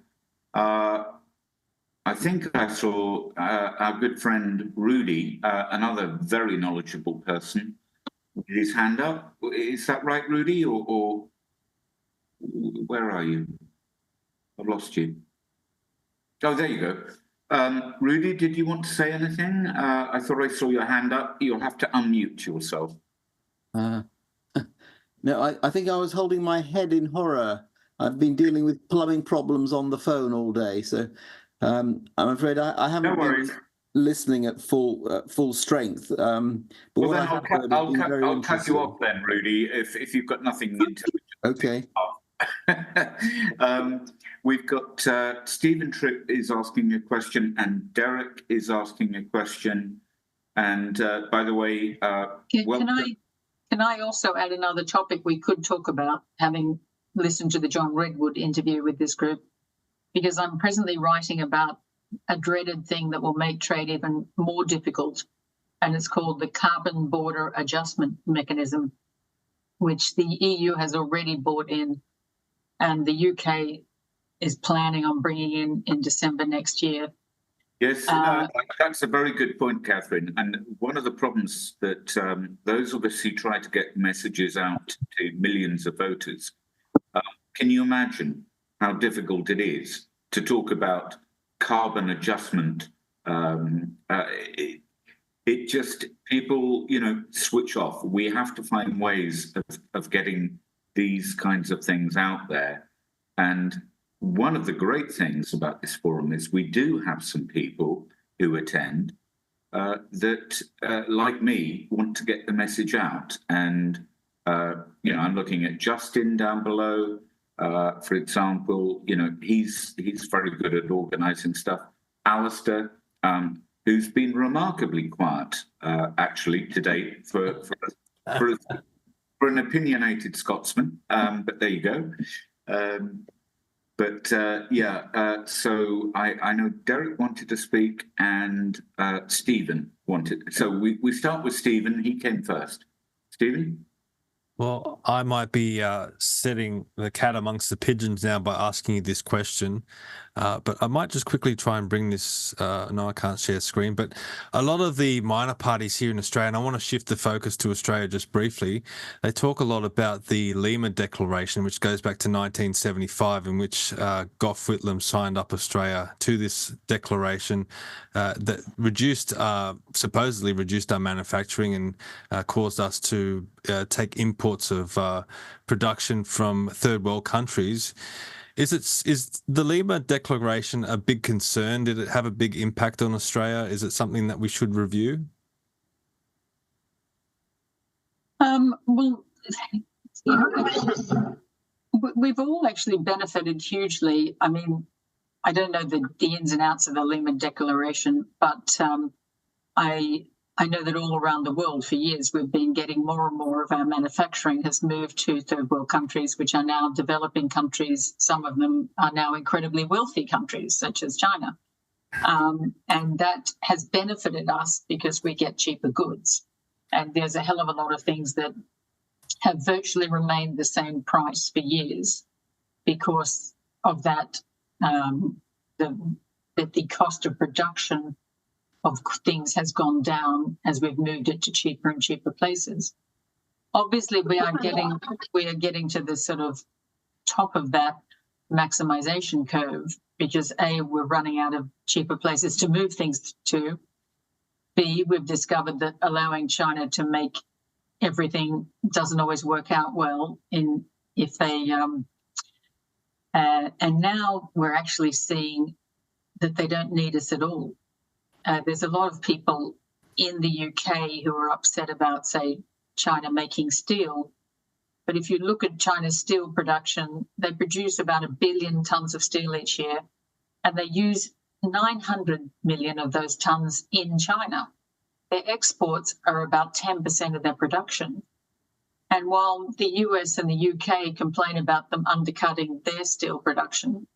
our good friend Rudy, another very knowledgeable person, with his hand up. Is that right, Rudy? Or where are you? I've lost you. Oh, there you go. Rudy, did you want to say anything? I thought I saw your hand up. You'll have to unmute yourself. No, I think I was holding my head in horror. I've been dealing with plumbing problems on the phone all day, so I'm afraid I haven't been listening at full strength. But well, then I'll cut you off then, Rudy, if you've got nothing intelligent. Okay. We've got Stephen Tripp is asking a question, and Derek is asking a question. And by the way, can I also add another topic we could talk about, having listen to the John Redwood interview with this group, because I'm presently writing about a dreaded thing that will make trade even more difficult, and it's called the Carbon Border Adjustment Mechanism, which the EU has already bought in, and the UK is planning on bringing in December next year. Yes, that's a very good point, Catherine. And one of the problems that those of us who try to get messages out to millions of voters, can you imagine how difficult it is to talk about carbon adjustment? It just, people, switch off. We have to find ways of getting these kinds of things out there. And one of the great things about this forum is we do have some people who attend that, like me, want to get the message out. And, I'm looking at Justin down below, for example. He's very good at organizing stuff. Alistair, who's been remarkably quiet, actually, to date for an opinionated Scotsman. But there you go. So I know Derek wanted to speak, and Stephen wanted. So we start with Stephen. He came first. Stephen? Well, I might be setting the cat amongst the pigeons now by asking you this question, but I might just quickly try and bring this. No, I can't share screen, but a lot of the minor parties here in Australia, and I want to shift the focus to Australia just briefly, they talk a lot about the Lima Declaration, which goes back to 1975, in which Gough Whitlam signed up Australia to this declaration that supposedly reduced our manufacturing and caused us to take imports of production from third world countries. Is the Lima Declaration a big concern? Did it have a big impact on Australia? Is it something that we should review? Well, we've all actually benefited hugely. I mean, I don't know the ins and outs of the Lima Declaration, but I know that all around the world for years we've been getting more and more of our manufacturing has moved to third world countries, which are now developing countries. Some of them are now incredibly wealthy countries, such as China. And that has benefited us because we get cheaper goods. And there's a hell of a lot of things that have virtually remained the same price for years because of that, the cost of production of things has gone down as we've moved it to cheaper and cheaper places. Obviously, we are getting to the sort of top of that maximization curve because A, we're running out of cheaper places to move things to. B, we've discovered that allowing China to make everything doesn't always work out well and now we're actually seeing that they don't need us at all. There's a lot of people in the UK who are upset about, say, China making steel. But if you look at China's steel production, they produce about 1 billion tons of steel each year, and they use 900 million of those tons in China. Their exports are about 10% of their production. And while the US and the UK complain about them undercutting their steel production,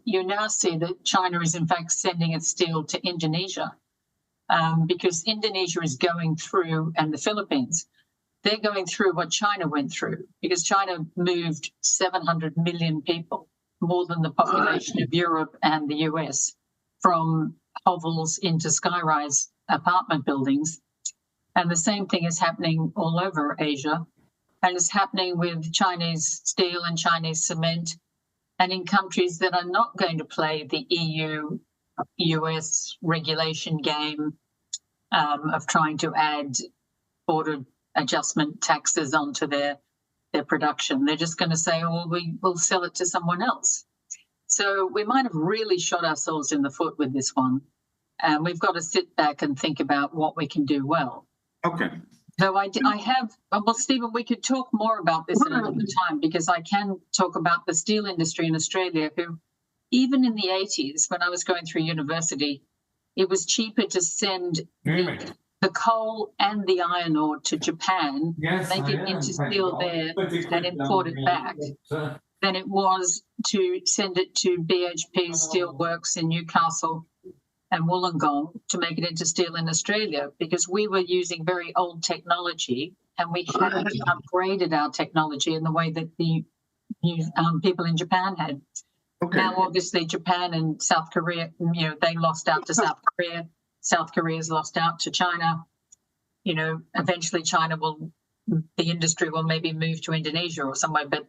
you now see that China is in fact sending its steel to Indonesia because Indonesia is going through, and the Philippines, they're going through what China went through because China moved 700 million people, more than the population of Europe and the US, from hovels into skyrise apartment buildings. And the same thing is happening all over Asia, and it's happening with Chinese steel and Chinese cement, and in countries that are not going to play the EU-US regulation game of trying to add border adjustment taxes onto their production. They're just going to say, oh, we'll sell it to someone else. So we might have really shot ourselves in the foot with this one. And we've got to sit back and think about what we can do well. Okay. So well, Stephen, we could talk more about this at another time because I can talk about the steel industry in Australia, who even in the 80s, when I was going through university, it was cheaper to send the the coal and the iron ore to Japan, make it into steel there and import it back, than it was to send it to BHP Steelworks in Newcastle and Wollongong to make it into steel in Australia, because we were using very old technology and we hadn't upgraded our technology in the way that the people in Japan had. Okay. Now, obviously, Japan and South Korea, they lost out to South Korea. South Korea's lost out to China. Eventually China the industry will maybe move to Indonesia or somewhere, but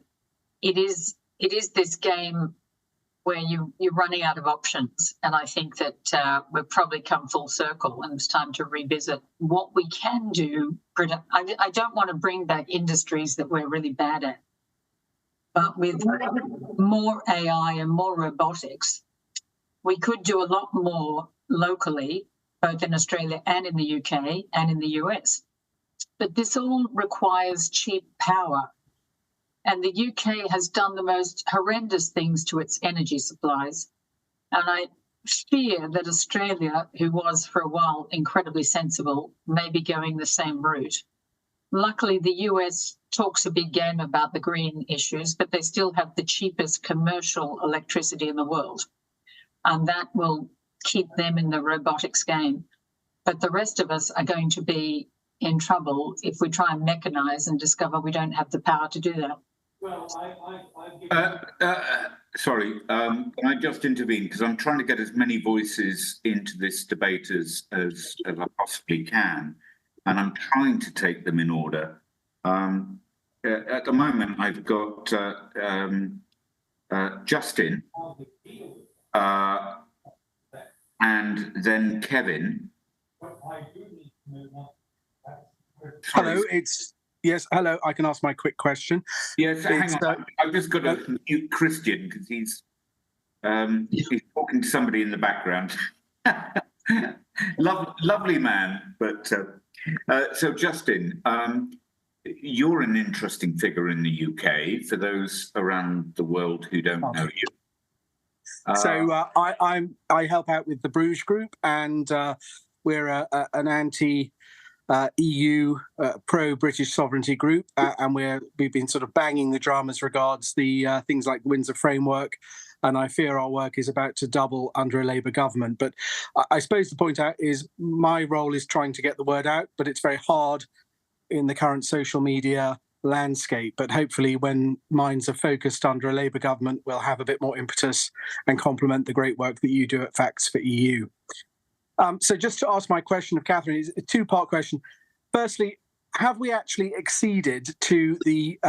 it is this game where you're running out of options. And I think that we've probably come full circle and it's time to revisit what we can do. I don't want to bring back industries that we're really bad at, but with more AI and more robotics, we could do a lot more locally, both in Australia and in the UK and in the US. But this all requires cheap power. And the UK has done the most horrendous things to its energy supplies. And I fear that Australia, who was for a while incredibly sensible, may be going the same route. Luckily, the US talks a big game about the green issues, but they still have the cheapest commercial electricity in the world. And that will keep them in the robotics game. But the rest of us are going to be in trouble if we try and mechanize and discover we don't have the power to do that. Well, sorry, can I just intervene? Because I'm trying to get as many voices into this debate as I possibly can, and I'm trying to take them in order. At the moment, I've got Justin, and then Kevin. Hello, yes, hello, I can ask my quick question. Yes, hang on. I've just got to mute Christian because he's talking to somebody in the background. Lovely man, but so Justin, you're an interesting figure in the UK for those around the world who don't know you. So I help out with the Bruges Group, and we're an anti EU pro-British sovereignty group, and we've been sort of banging the drum as regards the things like Windsor Framework, and I fear our work is about to double under a Labour government. But I suppose the point out is my role is trying to get the word out, but it's very hard in the current social media landscape. But hopefully when minds are focused under a Labour government, we'll have a bit more impetus and complement the great work that you do at Facts for EU. So just to ask my question of Catherine, is a two-part question. Firstly, have we actually acceded to the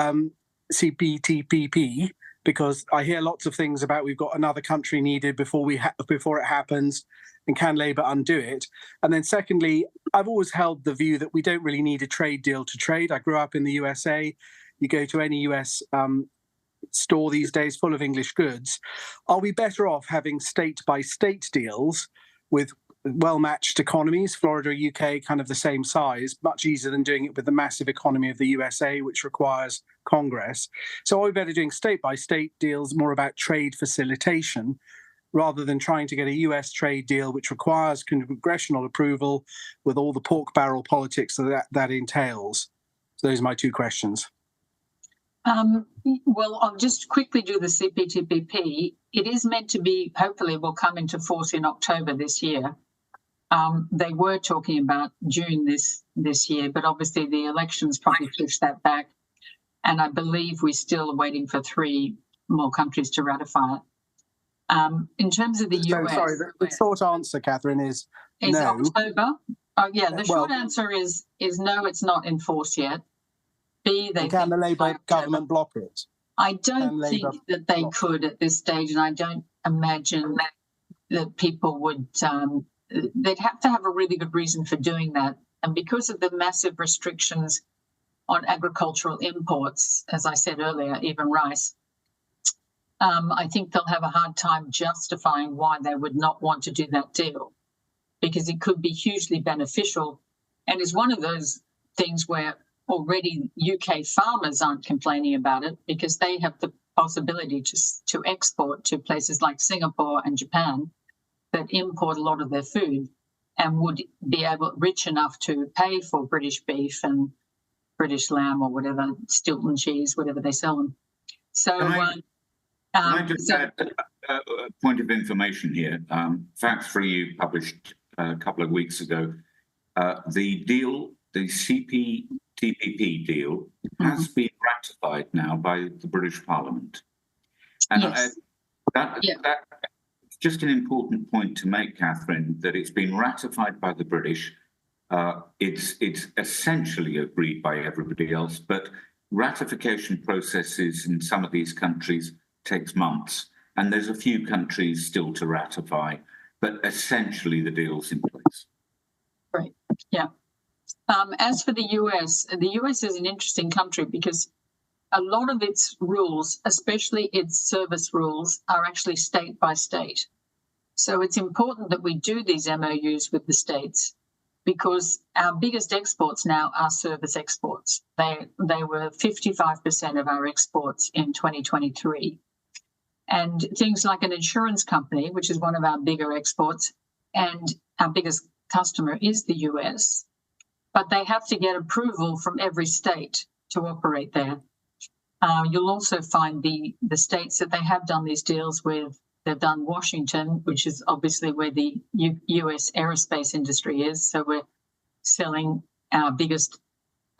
CPTPP? Because I hear lots of things about we've got another country needed before it happens, and can Labour undo it? And then secondly, I've always held the view that we don't really need a trade deal to trade. I grew up in the USA. You go to any US store these days full of English goods. Are we better off having state-by-state deals with well-matched economies, Florida, UK, kind of the same size, much easier than doing it with the massive economy of the USA, which requires Congress? So are we better doing state-by-state deals, more about trade facilitation, rather than trying to get a US trade deal, which requires congressional approval with all the pork barrel politics that entails? So those are my two questions. Well, I'll just quickly do the CPTPP. It is meant to be, hopefully will come into force in October this year. They were talking about June this year, but obviously the elections probably pushed that back. And I believe we're still waiting for 3 more countries to ratify it. In terms of the US... Sorry, the short answer, Catherine, is no. October? Oh, yeah, the short answer is no, it's not in force yet. B, can the Labour government block it? I don't think that they could at this stage, and I don't imagine that people would... they'd have to have a really good reason for doing that. And because of the massive restrictions on agricultural imports, as I said earlier, even rice, I think they'll have a hard time justifying why they would not want to do that deal, because it could be hugely beneficial. And it's one of those things where already UK farmers aren't complaining about it because they have the possibility to export to places like Singapore and Japan that import a lot of their food. and would be rich enough to pay for British beef and British lamb or whatever, Stilton cheese, whatever they sell them. So, Can I just add a point of information here? Facts for You published a couple of weeks ago. The deal, the CPTPP deal, has been ratified now by the British Parliament. And yes. that's just an important point to make, Catherine, that it's been ratified by the British. It's essentially agreed by everybody else, but ratification processes in some of these countries takes months, and there's a few countries still to ratify, but essentially the deal's in place. Right. Yeah. As for the US is an interesting country because a lot of its rules, especially its service rules, are actually state by state. So it's important that we do these MOUs with the states because our biggest exports now are service exports. They were 55% of our exports in 2023. And things like an insurance company, which is one of our bigger exports, and our biggest customer is the US, but they have to get approval from every state to operate there. You'll also find the states that they have done these deals with. They've done Washington, which is obviously where the US aerospace industry is. So we're selling our biggest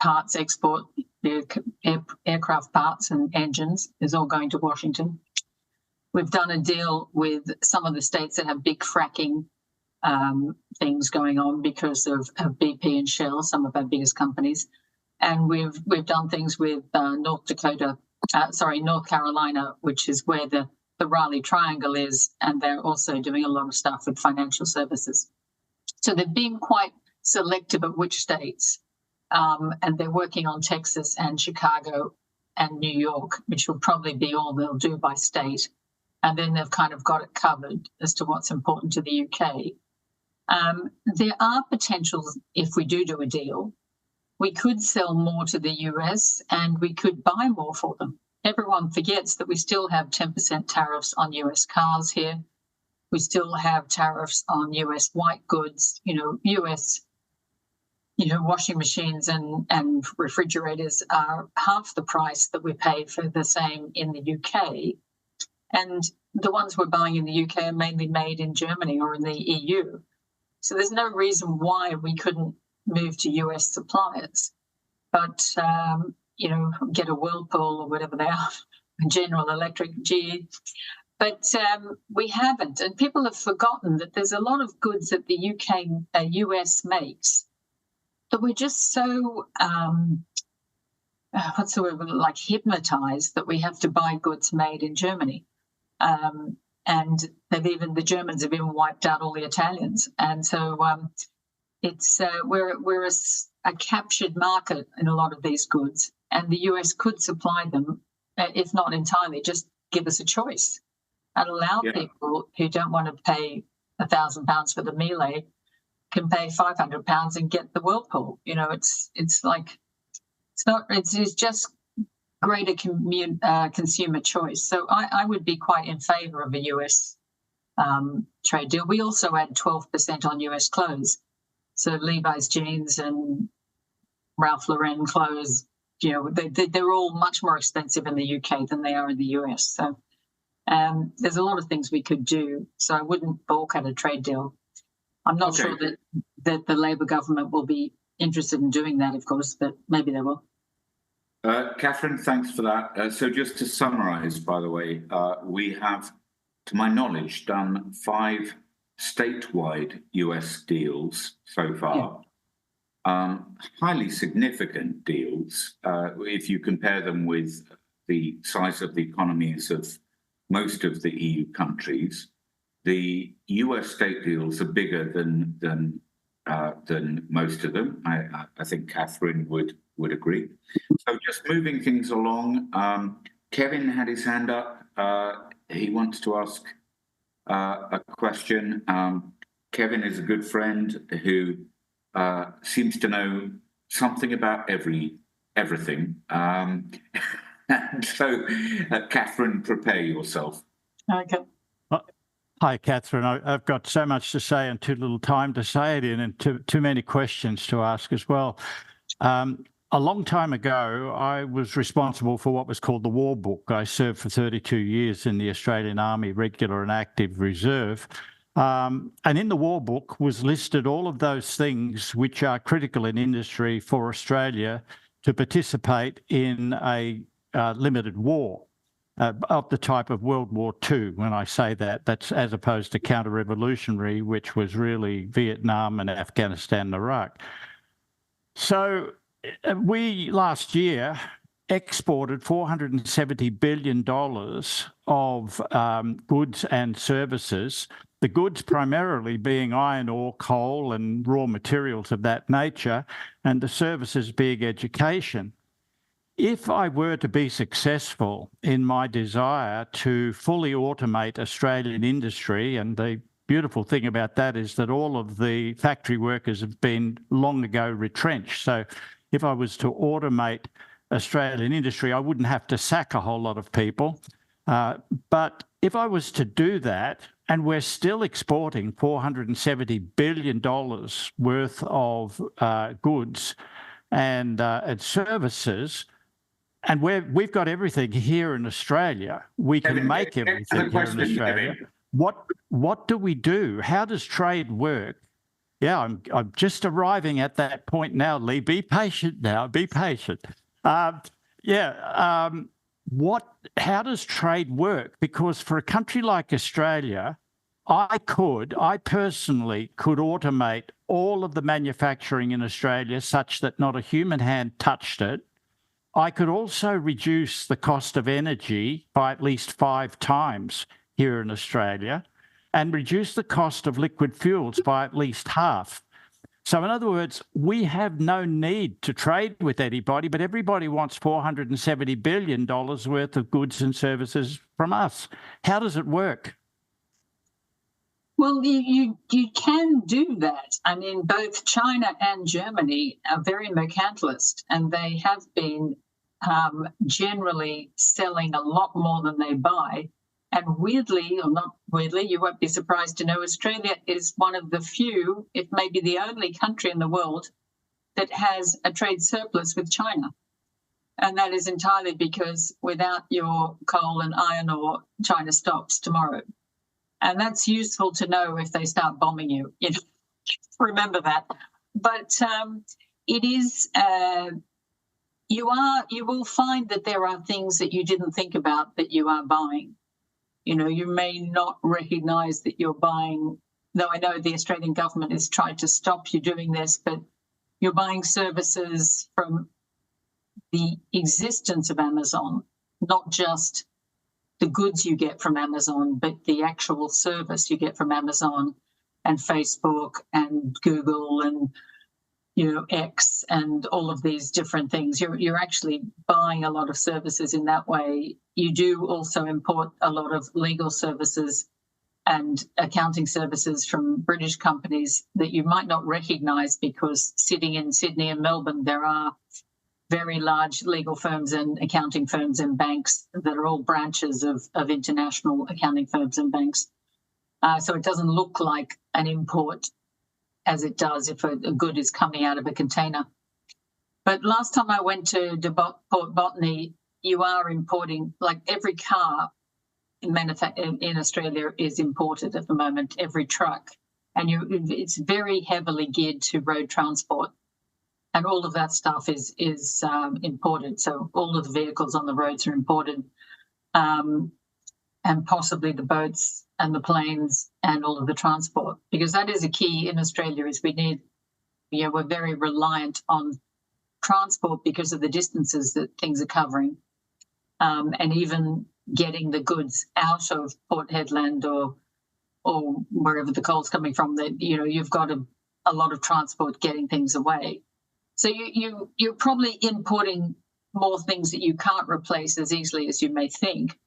parts export, the aircraft parts and engines is all going to Washington. We've done a deal with some of the states that have big fracking things going on because of BP and Shell, some of our biggest companies. And we've done things with North Carolina, which is where the Raleigh Triangle is, and they're also doing a lot of stuff with financial services. So they've been quite selective of which states, and they're working on Texas and Chicago and New York, which will probably be all they'll do by state. And then they've kind of got it covered as to what's important to the UK. There are potentials if we do a deal. We could sell more to the US and we could buy more for them. Everyone forgets that we still have 10% tariffs on US cars here. We still have tariffs on US white goods, US, washing machines and refrigerators are half the price that we pay for the same in the UK. And the ones we're buying in the UK are mainly made in Germany or in the EU. So there's no reason why we couldn't move to US suppliers. But, get a Whirlpool or whatever they are, General Electric, GE. But we haven't. And people have forgotten that there's a lot of goods that the US makes that we're just so, hypnotized that we have to buy goods made in Germany. And the Germans have even wiped out all the Italians. And so we're a captured market in a lot of these goods, and the US could supply them, if not entirely, just give us a choice and allow people who don't want to pay £1,000 for the Miele can pay £500 and get the Whirlpool. It's just greater consumer choice. So I would be quite in favor of a US trade deal. We also add 12% on US clothes. So Levi's jeans and Ralph Lauren clothes, they're all much more expensive in the UK than they are in the US. So there's a lot of things we could do. So I wouldn't balk at a trade deal. I'm not sure that the Labour government will be interested in doing that, of course, but maybe they will. Catherine, thanks for that. So just to summarise, by the way, we have, to my knowledge, done 5 statewide US deals so far. Highly significant deals if you compare them with the size of the economies of most of the EU countries. The US state deals are bigger than most of them. I think Catherine would agree. So just moving things along, Kevin had his hand up. He wants to ask a question. Kevin is a good friend who seems to know something about everything. And so, Catherine, prepare yourself. Okay. Hi, Catherine. I've got so much to say and too little time to say it in, and too many questions to ask as well. A long time ago, I was responsible for what was called the War Book. I served for 32 years in the Australian Army Regular and Active Reserve. And in the War Book was listed all of those things which are critical in industry for Australia to participate in a limited war of the type of World War II. When I say that, that's as opposed to counter-revolutionary, which was really Vietnam and Afghanistan and Iraq. So we last year exported $470 billion of goods and services, the goods primarily being iron ore, coal and raw materials of that nature, and the services being education. If I were to be successful in my desire to fully automate Australian industry, and the beautiful thing about that is that all of the factory workers have been long ago retrenched. So if I was to automate Australian industry, I wouldn't have to sack a whole lot of people. But if I was to do that, and we're still exporting $470 billion worth of goods and services, and we've got everything here in Australia. We can make everything here in Australia. What do we do? How does trade work? Yeah, I'm just arriving at that point now, Lee. Be patient now. Be patient. How does trade work? Because for a country like Australia, I personally could automate all of the manufacturing in Australia such that not a human hand touched it. I could also reduce the cost of energy by at least 5 times here in Australia and reduce the cost of liquid fuels by at least half. So in other words, we have no need to trade with anybody, but everybody wants $470 billion worth of goods and services from us. How does it work? Well, you can do that. I mean, both China and Germany are very mercantilist, and they have been generally selling a lot more than they buy. And weirdly, or not weirdly, you won't be surprised to know Australia is one of the few, if maybe the only country in the world that has a trade surplus with China. And that is entirely because without your coal and iron ore, China stops tomorrow. And that's useful to know if they start bombing you. You know, remember that. But it is, you will find that there are things that you didn't think about that you are buying. You know, you may not recognize that you're buying, though I know the Australian government has tried to stop you doing this, but you're buying services from the existence of Amazon, not just the goods you get from Amazon, but the actual service you get from Amazon and Facebook and Google and, you know, X and all of these different things. You're actually buying a lot of services in that way. You do also import a lot of legal services and accounting services from British companies that you might not recognize because sitting in Sydney and Melbourne, there are very large legal firms and accounting firms and banks that are all branches of international accounting firms and banks. So it doesn't look like an import as it does if a good is coming out of a container. But last time I went to Port Botany, you are importing, like every car in Australia is imported at the moment, every truck. And it's very heavily geared to road transport. And all of that stuff is imported. So all of the vehicles on the roads are imported, and possibly the boats and the planes and all of the transport, because that is a key in Australia. Is we're very reliant on transport because of the distances that things are covering, and even getting the goods out of Port Hedland or wherever the coal's coming from. That you've got a lot of transport getting things away. So you're probably importing more things that you can't replace as easily as you may think.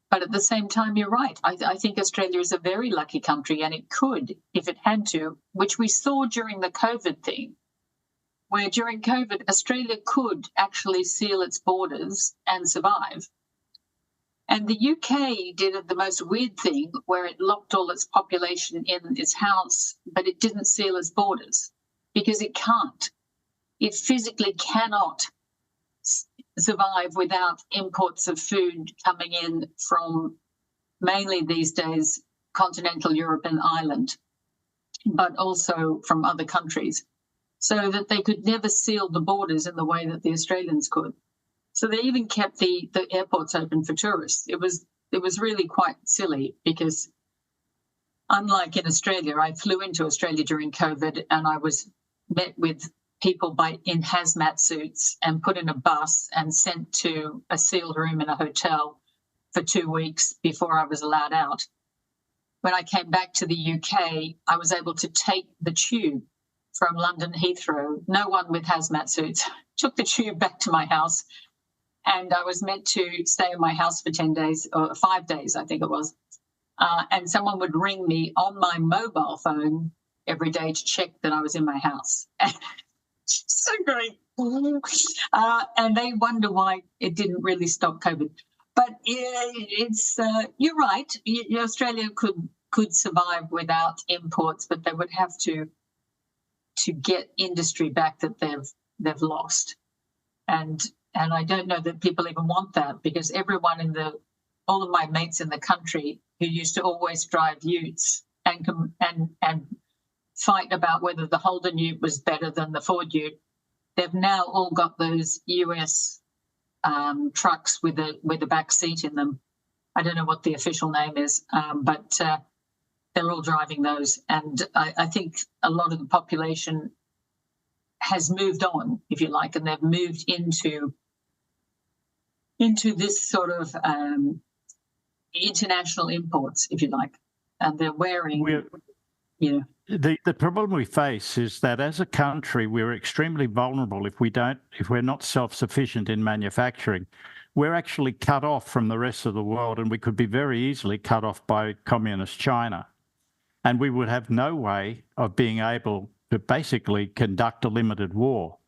But at the same time, you're right. I think Australia is a very lucky country, and it could, if it had to, which we saw during the COVID thing, where during COVID, Australia could actually seal its borders and survive. And the UK did the most weird thing where it locked all its population in its house, but it didn't seal its borders because it can't. It physically cannot survive without imports of food coming in from mainly these days continental Europe and Ireland, but also from other countries, so that they could never seal the borders in the way that the Australians could. So they even kept the airports open for tourists. It was really quite silly because unlike in Australia, I flew into Australia during COVID and I was met with people in hazmat suits and put in a bus and sent to a sealed room in a hotel for 2 weeks before I was allowed out. When I came back to the UK, I was able to take the tube from London Heathrow. No one with hazmat suits took the tube back to my house. And I was meant to stay in my house for 10 days, or 5 days, I think it was. And someone would ring me on my mobile phone every day to check that I was in my house. So great. And they wonder why it didn't really stop COVID. But it's you're right. Australia could survive without imports, but they would have to get industry back that they've lost. And I don't know that people even want that, because everyone all of my mates in the country who used to always drive utes and fight about whether the Holden ute was better than the Ford ute, they've now all got those US trucks with a back seat in them. I don't know what the official name is, but they're all driving those. And I think a lot of the population has moved on, if you like, and they've moved into this sort of international imports, if you like, and they're wearing, The problem we face is that as a country, we're extremely vulnerable if we're not self-sufficient in manufacturing. We're actually cut off from the rest of the world, and we could be very easily cut off by communist China. And we would have no way of being able to basically conduct a limited war.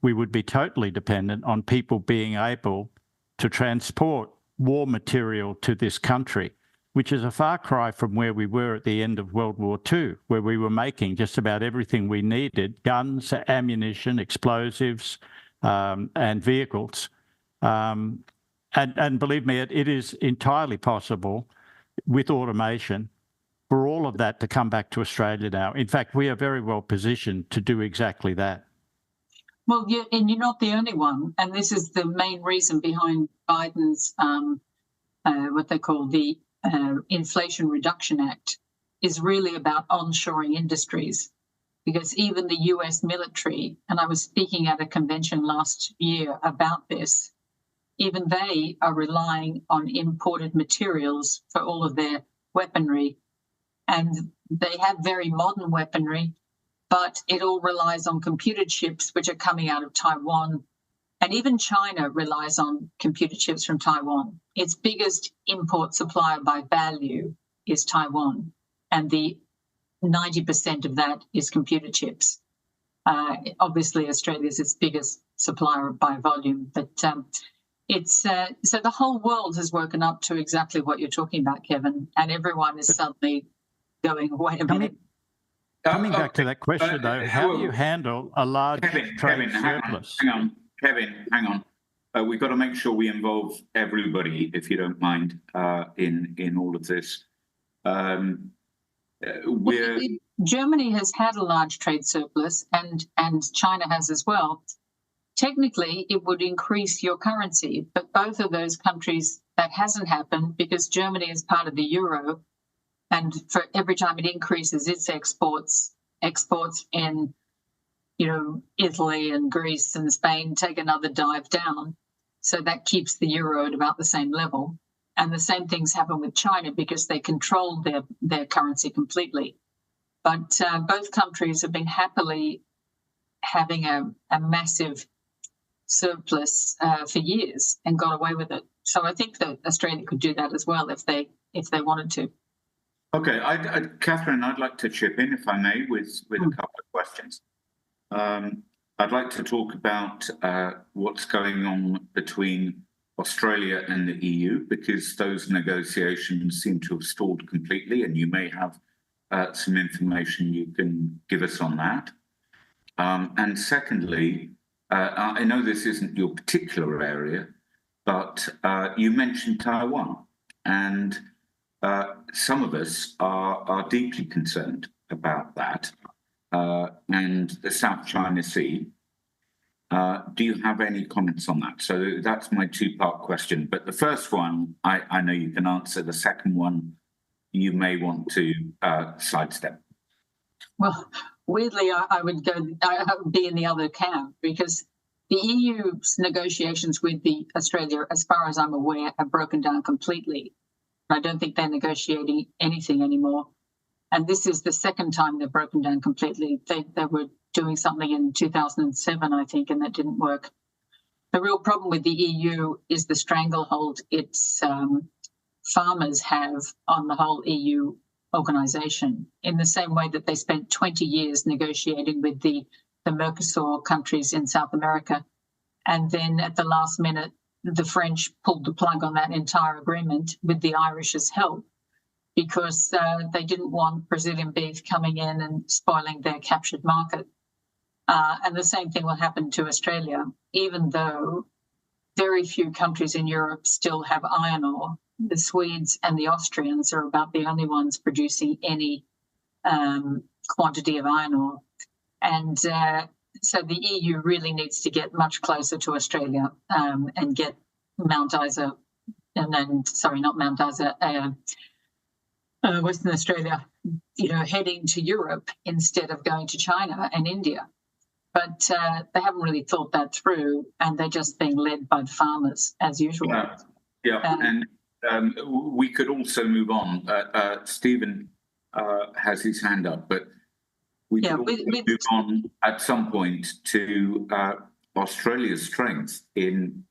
We would be totally dependent on people being able to transport war material to this country, which is a far cry from where we were at the end of World War II, where we were making just about everything we needed: guns, ammunition, explosives, and vehicles. And believe me, it is entirely possible with automation for all of that to come back to Australia now. In fact, we are very well positioned to do exactly that. Well, and you're not the only one. And this is the main reason behind Biden's, what they call the Inflation Reduction Act, is really about onshoring industries. Because even the US military, and I was speaking at a convention last year about this, even they are relying on imported materials for all of their weaponry. And they have very modern weaponry, but it all relies on computer chips, which are coming out of Taiwan. And even China relies on computer chips from Taiwan. Its biggest import supplier by value is Taiwan. And the 90% of that is computer chips. Obviously, Australia is its biggest supplier by volume, but it's so the whole world has woken up to exactly what you're talking about, Kevin, and everyone is suddenly going, wait a minute. Coming back to that question, though, how do you handle a large trade surplus? Kevin, hang on. We've got to make sure we involve everybody, if you don't mind, in all of this. Germany has had a large trade surplus, and China has as well. Technically, it would increase your currency, but both of those countries, that hasn't happened because Germany is part of the euro, and for every time it increases its exports in, Italy and Greece and Spain take another dive down. So that keeps the euro at about the same level. And the same things happen with China because they control their currency completely. But both countries have been happily having a massive surplus for years and got away with it. So I think that Australia could do that as well if they wanted to. Okay, Catherine, I'd like to chip in, if I may, with a couple of questions. I'd like to talk about what's going on between Australia and the EU, because those negotiations seem to have stalled completely, and you may have some information you can give us on that. And secondly, I know this isn't your particular area, but you mentioned Taiwan, and some of us are deeply concerned about that and the South China Sea. Do you have any comments on that? So that's my two-part question. But the first one, I know you can answer. The second one, you may want to sidestep. Well, weirdly, I would be in the other camp, because the EU's negotiations with Australia, as far as I'm aware, have broken down completely. I don't think they're negotiating anything anymore. And this is the second time they've broken down completely. They were doing something in 2007, I think, and that didn't work. The real problem with the EU is the stranglehold its farmers have on the whole EU organisation, in the same way that they spent 20 years negotiating with the Mercosur countries in South America. And then at the last minute, the French pulled the plug on that entire agreement with the Irish's help, because they didn't want Brazilian beef coming in and spoiling their captured market. And the same thing will happen to Australia, even though very few countries in Europe still have iron ore. The Swedes and the Austrians are about the only ones producing any quantity of iron ore. And so the EU really needs to get much closer to Australia and get Mount Isa, and then, sorry, not Mount Isa, Western Australia, heading to Europe instead of going to China and India. But they haven't really thought that through, and they're just being led by the farmers as usual. And we could also move on. Stephen has his hand up, but we could also move on at some point to Australia's strength in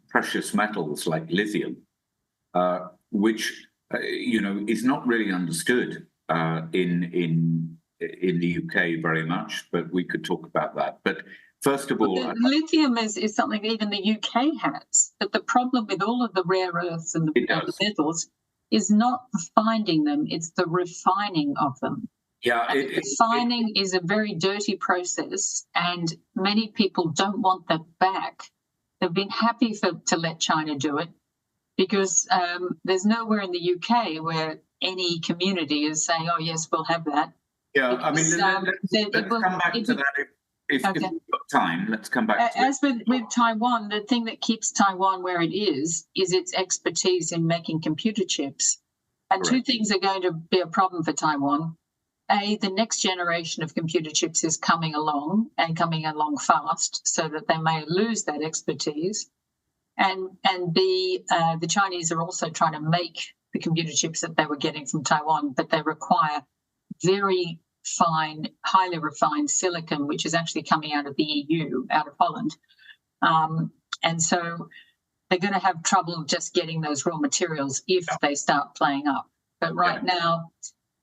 precious metals like lithium, which is not really understood in the UK very much, but we could talk about that. But first of all, lithium is something even the UK has. But the problem with all of the rare earths and the metals is not finding them; it's the refining of them. Yeah, refining is a very dirty process, and many people don't want that back. They've been happy to let China do it, because there's nowhere in the UK where any community is saying, "Oh yes, we'll have that." Yeah, because, I mean, let's come back to that if we've got time. Let's come back to as with Taiwan, the thing that keeps Taiwan where it is its expertise in making computer chips. And two things are going to be a problem for Taiwan. A, the next generation of computer chips is coming along fast, so that they may lose that expertise. And B, the Chinese are also trying to make the computer chips that they were getting from Taiwan, but they require very fine, highly refined silicon, which is actually coming out of the EU, out of Holland. And so they're going to have trouble just getting those raw materials if they start playing up. But right now,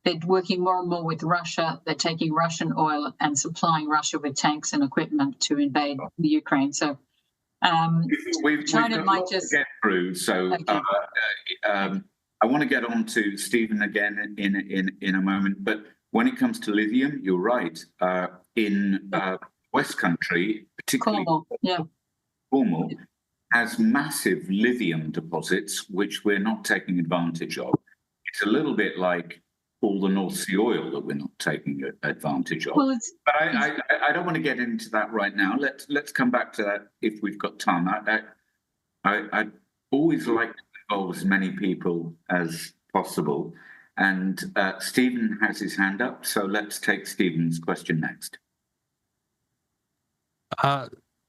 they're working more and more with Russia. They're taking Russian oil and supplying Russia with tanks and equipment to invade the Ukraine. So China might just get through. So I want to get on to Stephen again in a moment. But when it comes to lithium, you're right. In West Country, particularly Cornwall, has massive lithium deposits, which we're not taking advantage of. It's a little bit like all the North Sea oil that we're not taking advantage of. But I don't want to get into that right now. Let's come back to that if we've got time. I'd always like to involve as many people as possible. And Stephen has his hand up, so let's take Stephen's question next.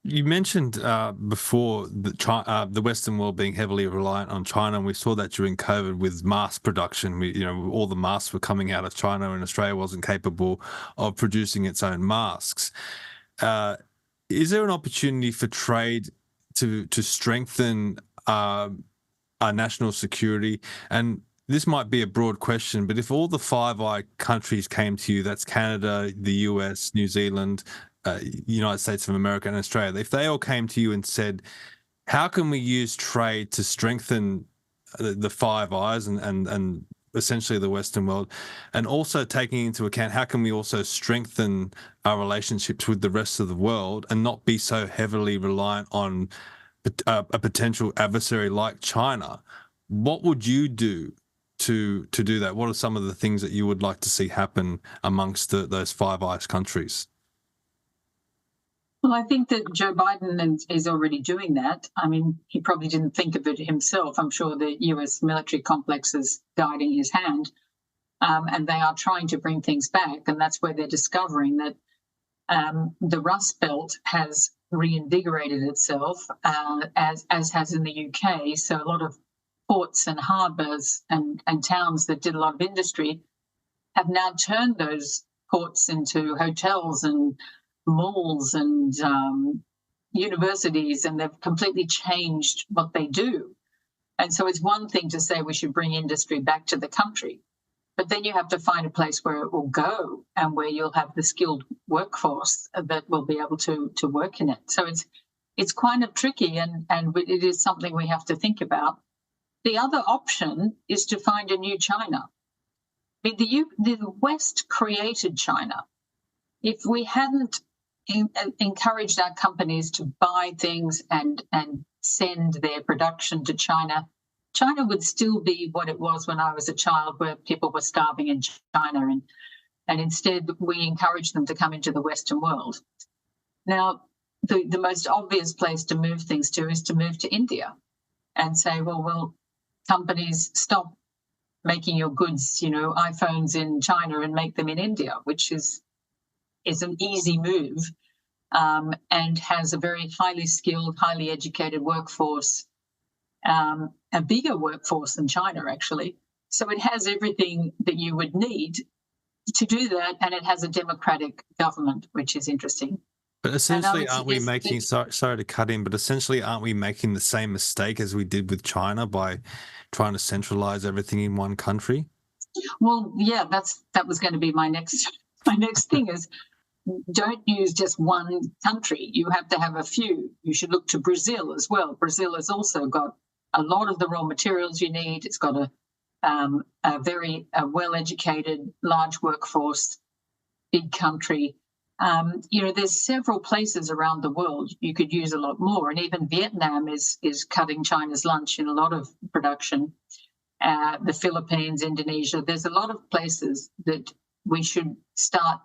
You mentioned before the Western world being heavily reliant on China, and we saw that during COVID with mask production. All the masks were coming out of China, and Australia wasn't capable of producing its own masks. Is there an opportunity for trade to strengthen our national security? And this might be a broad question, but if all the Five Eyes countries came to you, that's Canada, the US, New Zealand, United States of America and Australia, if they all came to you and said, how can we use trade to strengthen the Five Eyes and essentially the Western world, and also taking into account how can we also strengthen our relationships with the rest of the world and not be so heavily reliant on a potential adversary like China? What would you do to do that? What are some of the things that you would like to see happen amongst those Five Eyes countries? Well, I think that Joe Biden is already doing that. I mean, he probably didn't think of it himself. I'm sure the US military complex is guiding his hand, and they are trying to bring things back. And that's where they're discovering that the Rust Belt has reinvigorated itself, as has in the UK. So a lot of ports and harbours and towns that did a lot of industry have now turned those ports into hotels and malls and universities, and they've completely changed what they do. And so it's one thing to say we should bring industry back to the country, but then you have to find a place where it will go and where you'll have the skilled workforce that will be able to work in it. So it's kind of tricky, and it is something we have to think about. The other option is to find a new China. I mean, the West created China. If we hadn't encouraged our companies to buy things and send their production to China, China would still be what it was when I was a child, where people were starving in China, and instead we encouraged them to come into the Western world. Now, the most obvious place to move things to is to move to India and say, well, companies, stop making your goods, iPhones in China, and make them in India, which is an easy move, and has a very highly skilled, highly educated workforce, a bigger workforce than China, actually. So it has everything that you would need to do that, and it has a democratic government, which is interesting. But essentially, aren't we making, sorry to cut in, but essentially aren't we making the same mistake as we did with China by trying to centralize everything in one country? Well, yeah, that was going to be my next thing is, don't use just one country. You have to have a few. You should look to Brazil as well. Brazil has also got a lot of the raw materials you need. It's got a very well-educated, large workforce, big country. There's several places around the world you could use a lot more. And even Vietnam is cutting China's lunch in a lot of production. The Philippines, Indonesia, there's a lot of places that we should start.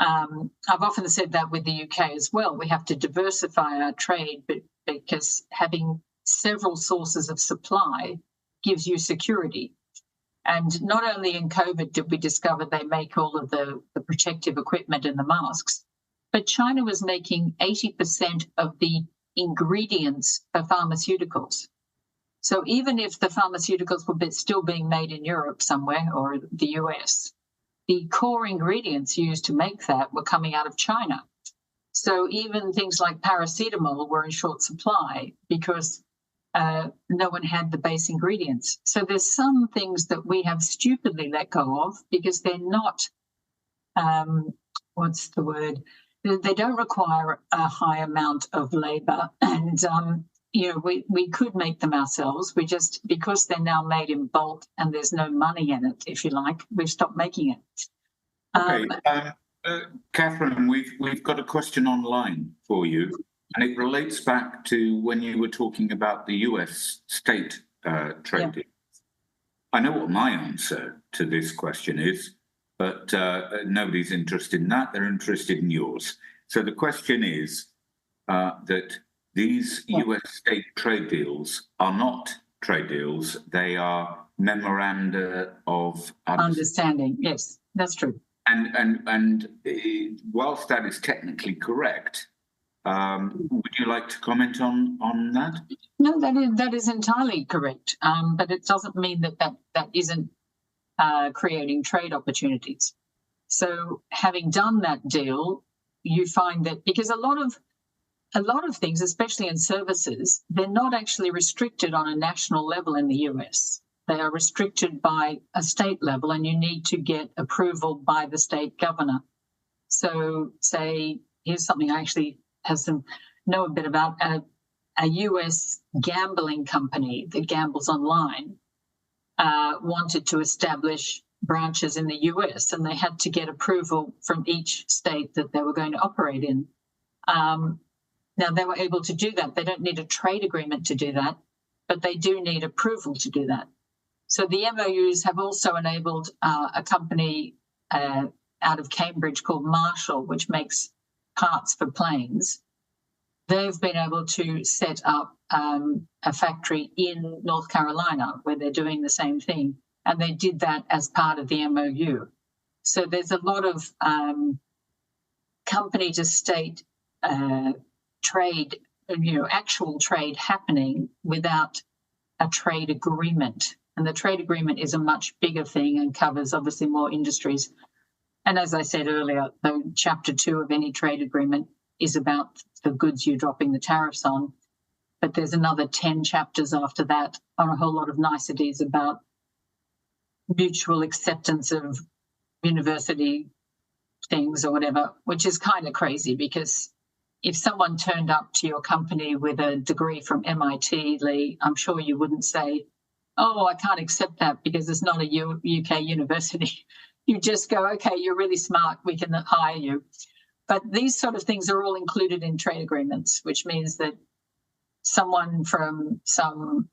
I've often said that with the UK as well. We have to diversify our trade, but because having several sources of supply gives you security. And not only in COVID did we discover they make all of the protective equipment and the masks, but China was making 80% of the ingredients for pharmaceuticals. So even if the pharmaceuticals were still being made in Europe somewhere or the US, the core ingredients used to make that were coming out of China. So even things like paracetamol were in short supply because no one had the base ingredients. So there's some things that we have stupidly let go of because they're not, they don't require a high amount of labor. And, we could make them ourselves. We just, because they're now made in bulk and there's no money in it, if you like, we've stopped making it. Okay, Catherine, we've got a question online for you, and it relates back to when you were talking about the US state trade deal. I know what my answer to this question is, but nobody's interested in that. They're interested in yours. So the question is that these US state trade deals are not trade deals. They are memoranda of understanding. Yes, that's true. And whilst that is technically correct, would you like to comment on that? No, that is entirely correct. But it doesn't mean that isn't creating trade opportunities. So having done that deal, you find that because a lot of things, especially in services, they're not actually restricted on a national level in the US. They are restricted by a state level, and you need to get approval by the state governor. So say, here's something I actually know a bit about. a US gambling company that gambles online wanted to establish branches in the US, and they had to get approval from each state that they were going to operate in. Now, they were able to do that. They don't need a trade agreement to do that, but they do need approval to do that. So the MOUs have also enabled a company out of Cambridge called Marshall, which makes parts for planes. They've been able to set up a factory in North Carolina where they're doing the same thing. And they did that as part of the MOU. So there's a lot of company to state trade, actual trade happening without a trade agreement. And the trade agreement is a much bigger thing and covers obviously more industries. And as I said earlier, the chapter 2 of any trade agreement is about the goods you're dropping the tariffs on. But there's another 10 chapters after that on a whole lot of niceties about mutual acceptance of university things or whatever, which is kind of crazy, because if someone turned up to your company with a degree from MIT, Lee, I'm sure you wouldn't say, oh, I can't accept that because it's not a UK university. You just go, okay, you're really smart, we can hire you. But these sort of things are all included in trade agreements, which means that someone from some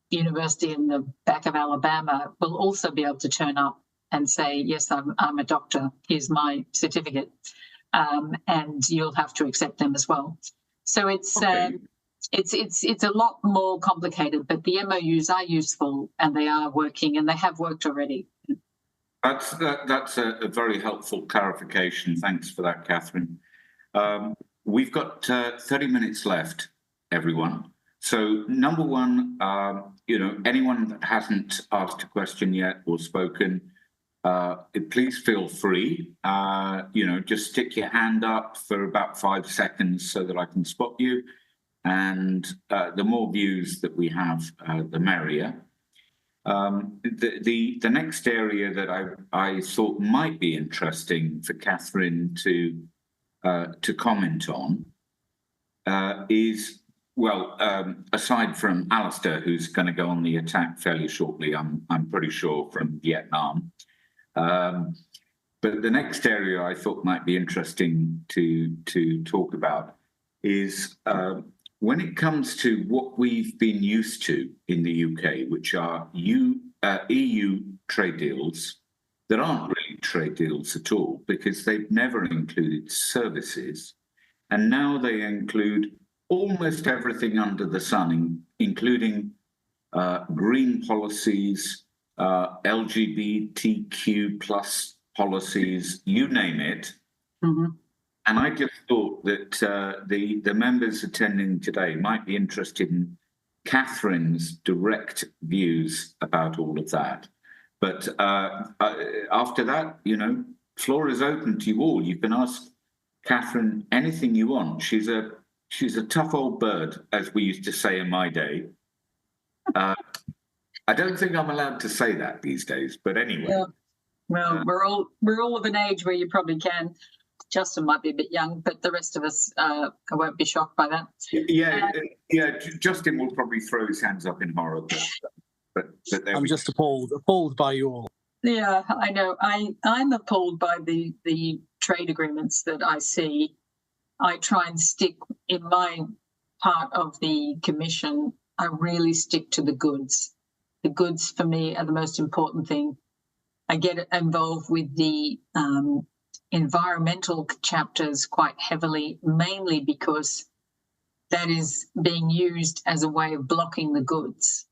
university in the back of Alabama will also be able to turn up and say, yes, I'm a doctor, here's my certificate, and you'll have to accept them as well. So it's a lot more complicated, but the MOUs are useful and they are working, and they have worked already. That's a very helpful clarification. Thanks for that, Catherine. We've got 30 minutes left, everyone. So number one, anyone that hasn't asked a question yet or spoken, please feel free. Just stick your hand up for about 5 seconds so that I can spot you. And the more views that we have, the merrier. The next area that I thought might be interesting for Catherine to comment on is, aside from Alistair, who's going to go on the attack fairly shortly, I'm pretty sure, from Vietnam. But the next area I thought might be interesting to talk about is when it comes to what we've been used to in the UK, which are EU trade deals that aren't really trade deals at all, because they've never included services. And now they include almost everything under the sun, including green policies, LGBTQ plus policies, you name it. Mm-hmm. And I just thought that the members attending today might be interested in Catherine's direct views about all of that. But after that, floor is open to you all. You can ask Catherine anything you want. She's a tough old bird, as we used to say in my day. I don't think I'm allowed to say that these days, but anyway. Yeah. Well, we're all of an age where you probably can. Justin might be a bit young, but the rest of us won't be shocked by that. Yeah. Justin will probably throw his hands up in horror, but I'm just appalled by you all. Yeah, I know. I'm appalled by the trade agreements that I see. I try and stick in my part of the commission. I really stick to the goods. The goods for me are the most important thing. I get involved with the environmental chapters quite heavily, mainly because that is being used as a way of blocking the goods.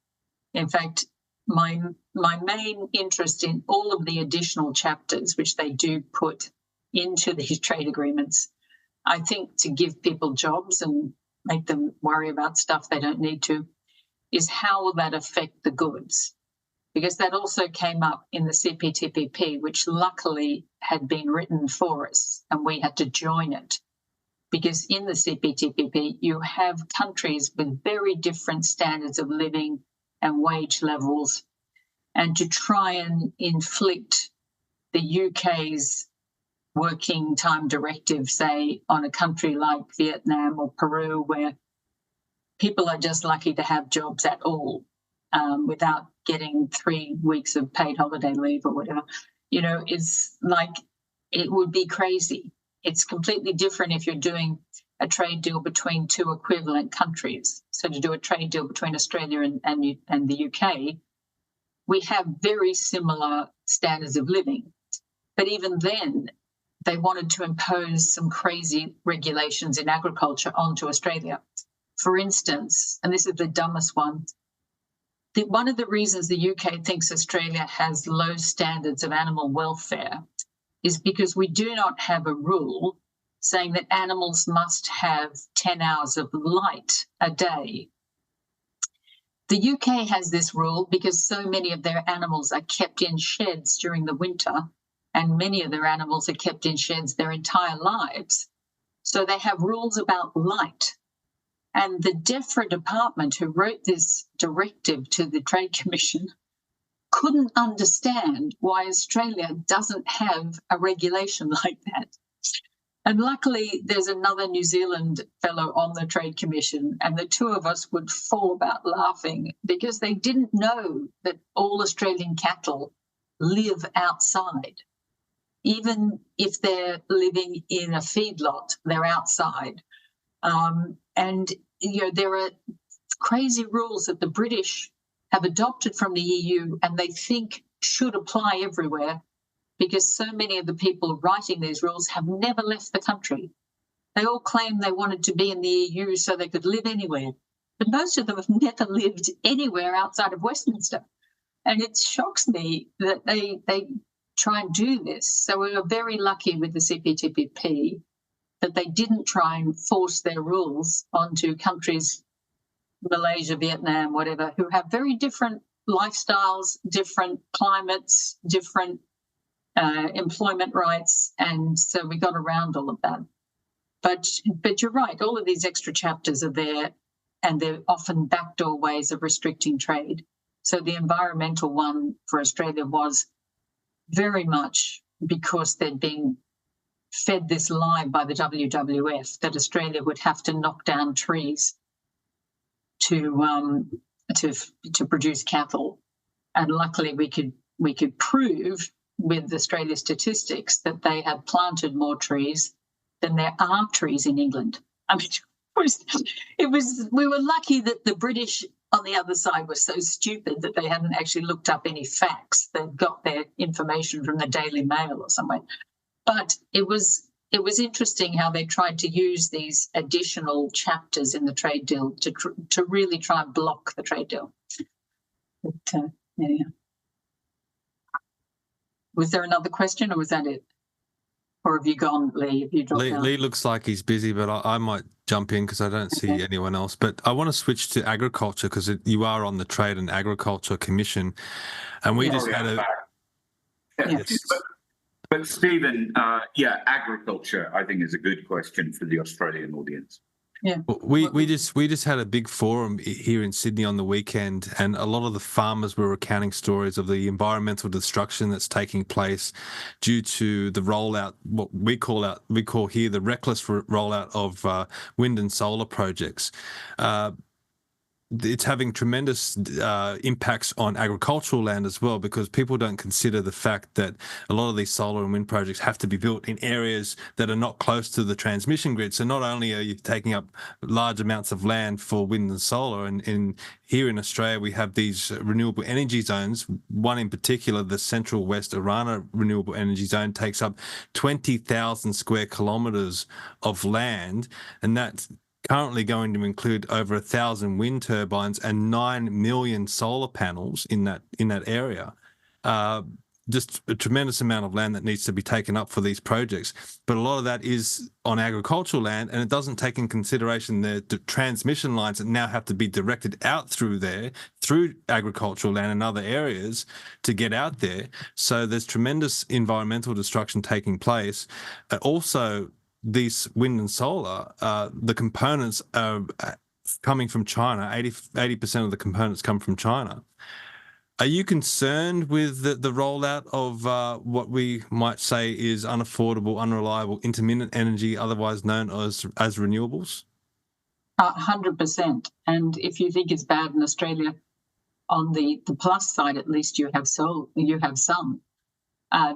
In fact, my main interest in all of the additional chapters, which they do put into these trade agreements, I think to give people jobs and make them worry about stuff they don't need to, is how will that affect the goods? Because that also came up in the CPTPP, which luckily had been written for us, and we had to join it. Because in the CPTPP, you have countries with very different standards of living and wage levels, and to try and inflict the UK's working time directive, say, on a country like Vietnam or Peru, where people are just lucky to have jobs at all without getting 3 weeks of paid holiday leave or whatever. You know, it's like, it would be crazy. It's completely different if you're doing a trade deal between two equivalent countries. So to do a trade deal between Australia and the UK, we have very similar standards of living. But even then, they wanted to impose some crazy regulations in agriculture onto Australia. For instance, and this is the dumbest one, one of the reasons the UK thinks Australia has low standards of animal welfare is because we do not have a rule saying that animals must have 10 hours of light a day. The UK has this rule because so many of their animals are kept in sheds during the winter, and many of their animals are kept in sheds their entire lives. So they have rules about light. And the DEFRA department who wrote this directive to the Trade Commission couldn't understand why Australia doesn't have a regulation like that. And luckily, there's another New Zealand fellow on the Trade Commission, and the two of us would fall about laughing because they didn't know that all Australian cattle live outside. Even if they're living in a feedlot, they're outside. And, you know, there are crazy rules that the British have adopted from the EU and they think should apply everywhere, because so many of the people writing these rules have never left the country. They all claim they wanted to be in the EU so they could live anywhere, but most of them have never lived anywhere outside of Westminster. And it shocks me that they try and do this. So we were very lucky with the CPTPP that they didn't try and force their rules onto countries, Malaysia, Vietnam, whatever, who have very different lifestyles, different climates, different employment rights. And so we got around all of that. But you're right, all of these extra chapters are there, and they're often backdoor ways of restricting trade. So the environmental one for Australia was very much because they'd been fed this lie by the WWF that Australia would have to knock down trees to produce cattle. And luckily we could prove with Australia statistics that they have planted more trees than there are trees in England. I mean, we were lucky that the British on the other side were so stupid that they hadn't actually looked up any facts. They got their information from the Daily Mail or somewhere. But it was interesting how they tried to use these additional chapters in the trade deal to really try and block the trade deal. But, yeah. Was there another question, or was that it? Or have you gone, Lee? Have you dropped out? Lee looks like he's busy, but I might jump in because I don't see anyone else. But I want to switch to agriculture because you are on the Trade and Agriculture Commission, and we just had a. Yes. But Stephen, agriculture, I think, is a good question for the Australian audience. Yeah, we just had a big forum here in Sydney on the weekend, and a lot of the farmers were recounting stories of the environmental destruction that's taking place due to the rollout, what we call here the reckless rollout of wind and solar projects. It's having tremendous impacts on agricultural land as well, because people don't consider the fact that a lot of these solar and wind projects have to be built in areas that are not close to the transmission grid. So not only are you taking up large amounts of land for wind and solar, and here in Australia we have these renewable energy zones. One in particular, the Central West Arana Renewable Energy Zone, takes up 20,000 square kilometres of land, and that's currently going to include over 1,000 wind turbines and 9 million solar panels in that area. Just a tremendous amount of land that needs to be taken up for these projects. But a lot of that is on agricultural land, and it doesn't take in consideration the transmission lines that now have to be directed out through agricultural land and other areas to get out there. So there's tremendous environmental destruction taking place. Also, these wind and solar, the components are coming from China. 80% of the components come from China. Are you concerned with the rollout of what we might say is unaffordable, unreliable, intermittent energy, otherwise known as renewables? 100%. And if you think it's bad in Australia, on the plus side, at least you have some.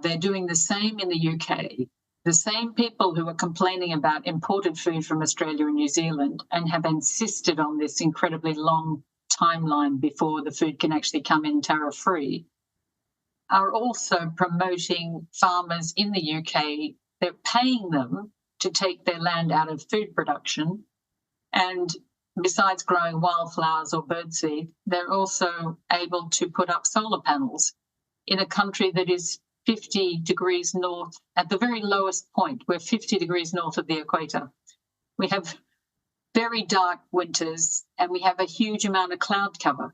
They're doing the same in the UK. The same people who are complaining about imported food from Australia and New Zealand and have insisted on this incredibly long timeline before the food can actually come in tariff-free are also promoting farmers in the UK. They're paying them to take their land out of food production. And besides growing wildflowers or birdseed, they're also able to put up solar panels in a country that is 50 degrees north, at the very lowest point. We're 50 degrees north of the equator. We have very dark winters and we have a huge amount of cloud cover.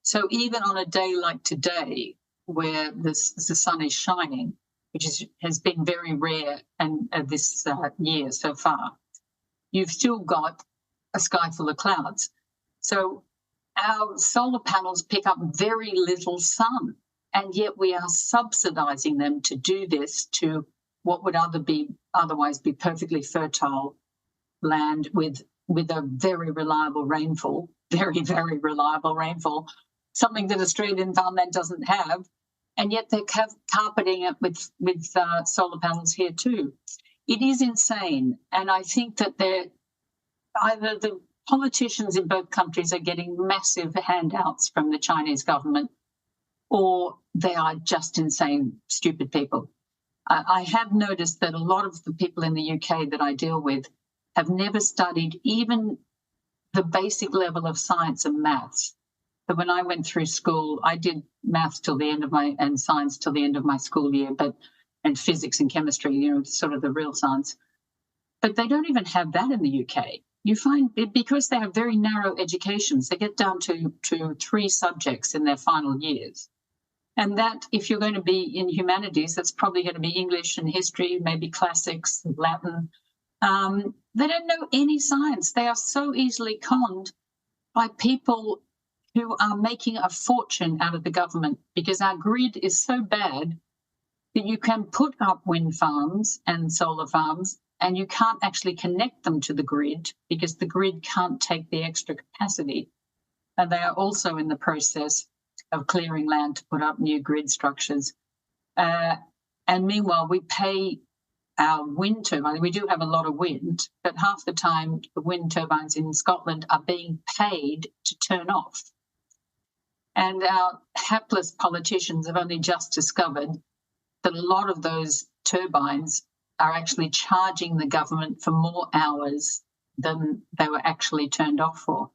So even on a day like today, where the sun is shining, which has been very rare and this year so far, you've still got a sky full of clouds. So our solar panels pick up very little sun, and yet we are subsidizing them to do this to what would otherwise be perfectly fertile land with a very reliable rainfall, very, very reliable rainfall, something that Australian farmland doesn't have, and yet they're carpeting it with solar panels here too. It is insane, and I think that either the politicians in both countries are getting massive handouts from the Chinese government, or they are just insane, stupid people. I have noticed that a lot of the people in the UK that I deal with have never studied even the basic level of science and maths. But when I went through school, I did maths till the end of and science till the end of my school year, and physics and chemistry, sort of the real science. But they don't even have that in the UK. You find, because they have very narrow educations, they get down to 3 subjects in their final years. And that, if you're going to be in humanities, that's probably going to be English and history, maybe classics, Latin. They don't know any science. They are so easily conned by people who are making a fortune out of the government, because our grid is so bad that you can put up wind farms and solar farms and you can't actually connect them to the grid because the grid can't take the extra capacity. And they are also in the process of clearing land to put up new grid structures. And meanwhile, we pay our wind turbines. We do have a lot of wind, but half the time the wind turbines in Scotland are being paid to turn off. And our hapless politicians have only just discovered that a lot of those turbines are actually charging the government for more hours than they were actually turned off for.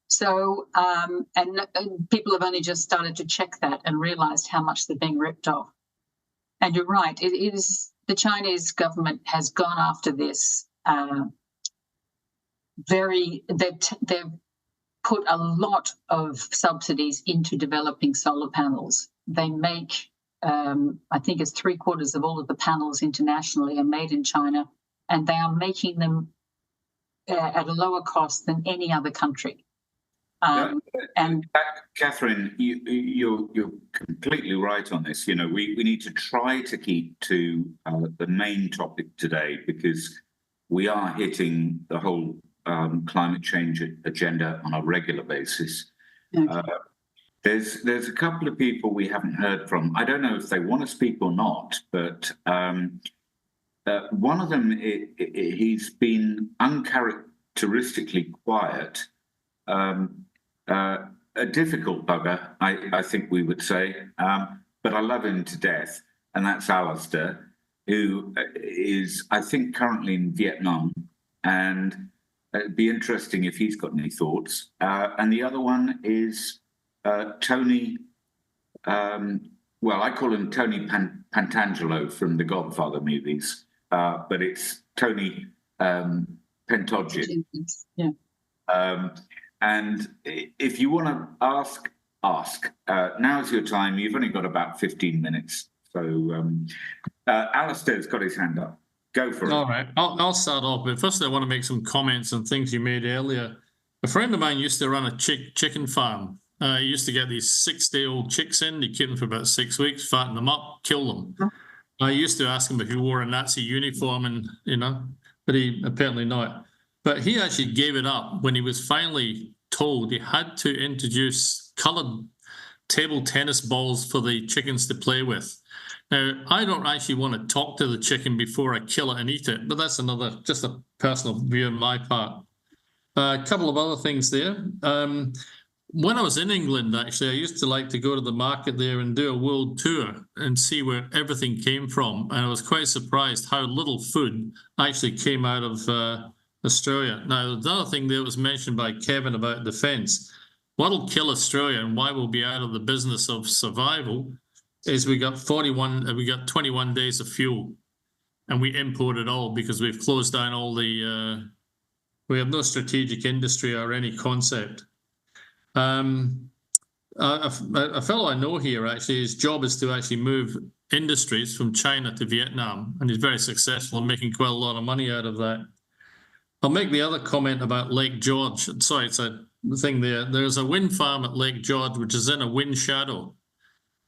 So, and people have only just started to check that and realized how much they're being ripped off. And you're right, it is, the Chinese government has gone after this they've put a lot of subsidies into developing solar panels. They make, I think it's 3/4 of all of the panels internationally are made in China, and they are making them at a lower cost than any other country. And Catherine, you're completely right on this. We need to try to keep to the main topic today, because we are hitting the whole climate change agenda on a regular basis. Okay. There's a couple of people we haven't heard from. I don't know if they want to speak or not, but one of them, he's been uncharacteristically quiet. A difficult bugger, I think we would say, but I love him to death, and that's Alistair, who is, I think, currently in Vietnam, and it'd be interesting if he's got any thoughts. And the other one is Tony, well, I call him Tony Pantangelo from the Godfather movies, but it's Tony Pentogin. Yeah. And if you want to ask. Now's your time. You've only got about 15 minutes. So Alistair's got his hand up. Go for it. All right. I'll start off. But firstly, I want to make some comments on things you made earlier. A friend of mine used to run a chicken farm. He used to get these 6-day-old chicks in. He'd keep them for about 6 weeks, fatten them up, kill them. I used to ask him if he wore a Nazi uniform, and but he apparently not. But he actually gave it up when he was finally told he had to introduce coloured table tennis balls for the chickens to play with. Now, I don't actually want to talk to the chicken before I kill it and eat it, but that's just a personal view on my part. A couple of other things there. When I was in England, actually, I used to like to go to the market there and do a world tour and see where everything came from. And I was quite surprised how little food actually came out of Australia. Now, the other thing that was mentioned by Kevin about defence, what'll kill Australia and why we'll be out of the business of survival is we got 21 days of fuel, and we import it all because we've closed down all the, we have no strategic industry or any concept. A fellow I know here, actually, his job is to actually move industries from China to Vietnam, and he's very successful in making quite a lot of money out of that. I'll make the other comment about Lake George. Sorry, it's a thing there. There's a wind farm at Lake George, which is in a wind shadow.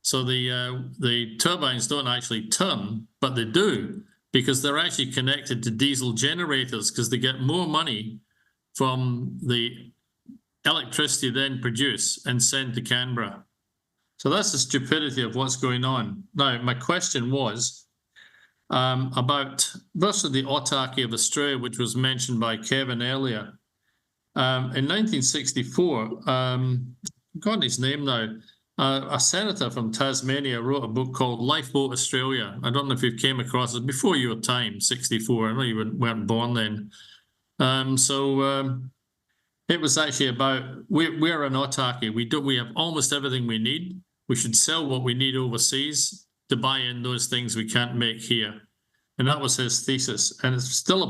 So the turbines don't actually turn, but they do, because they're actually connected to diesel generators, because they get more money from the electricity then produce and send to Canberra. So that's the stupidity of what's going on. Now, my question was about versus the autarky of Australia, which was mentioned by Kevin earlier. In 1964, got his name now, a senator from Tasmania wrote a book called Lifeboat Australia. I don't know if you came across it before your time, 64. I know you weren't born then. It was actually about, we're an autarky. We have almost everything we need. We should sell what we need overseas to buy in those things we can't make here. And that was his thesis. And it's still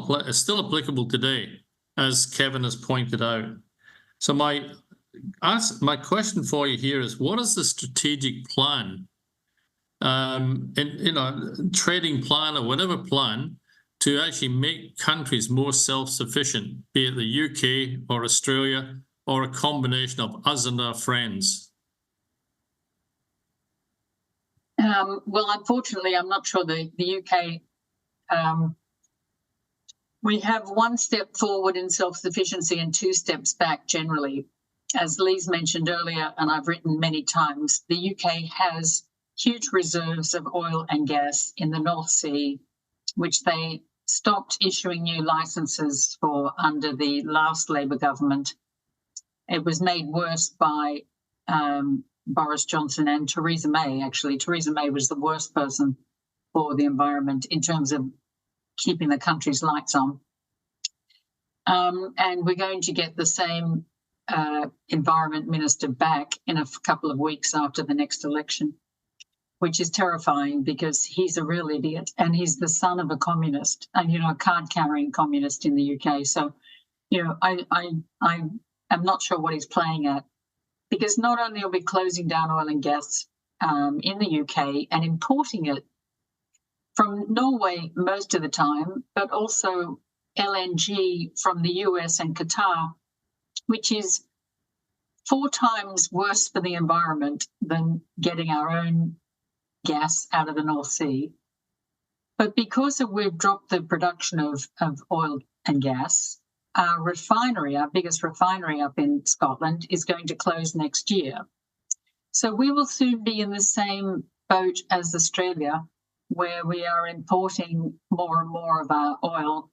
applicable today, as Kevin has pointed out. So my question for you here is, what is the strategic plan, trading plan or whatever plan, to actually make countries more self-sufficient, be it the UK or Australia or a combination of us and our friends? Well, unfortunately, I'm not sure the UK, we have one step forward in self-sufficiency and two steps back generally. As Lee's mentioned earlier, and I've written many times, the UK has huge reserves of oil and gas in the North Sea, which they stopped issuing new licenses for under the last Labor government. It was made worse by Boris Johnson and Theresa May, actually. Theresa May was the worst person for the environment in terms of keeping the country's lights on. And we're going to get the same environment minister back in a couple of weeks after the next election, which is terrifying because he's a real idiot and he's the son of a communist and, a card-carrying communist in the UK. So, I am not sure what he's playing at, because not only are we closing down oil and gas in the UK and importing it from Norway most of the time, but also LNG from the US and Qatar, which is 4 times worse for the environment than getting our own gas out of the North Sea. But because we've dropped the production of oil and gas, our refinery, our biggest refinery up in Scotland, is going to close next year. So we will soon be in the same boat as Australia, where we are importing more and more of our oil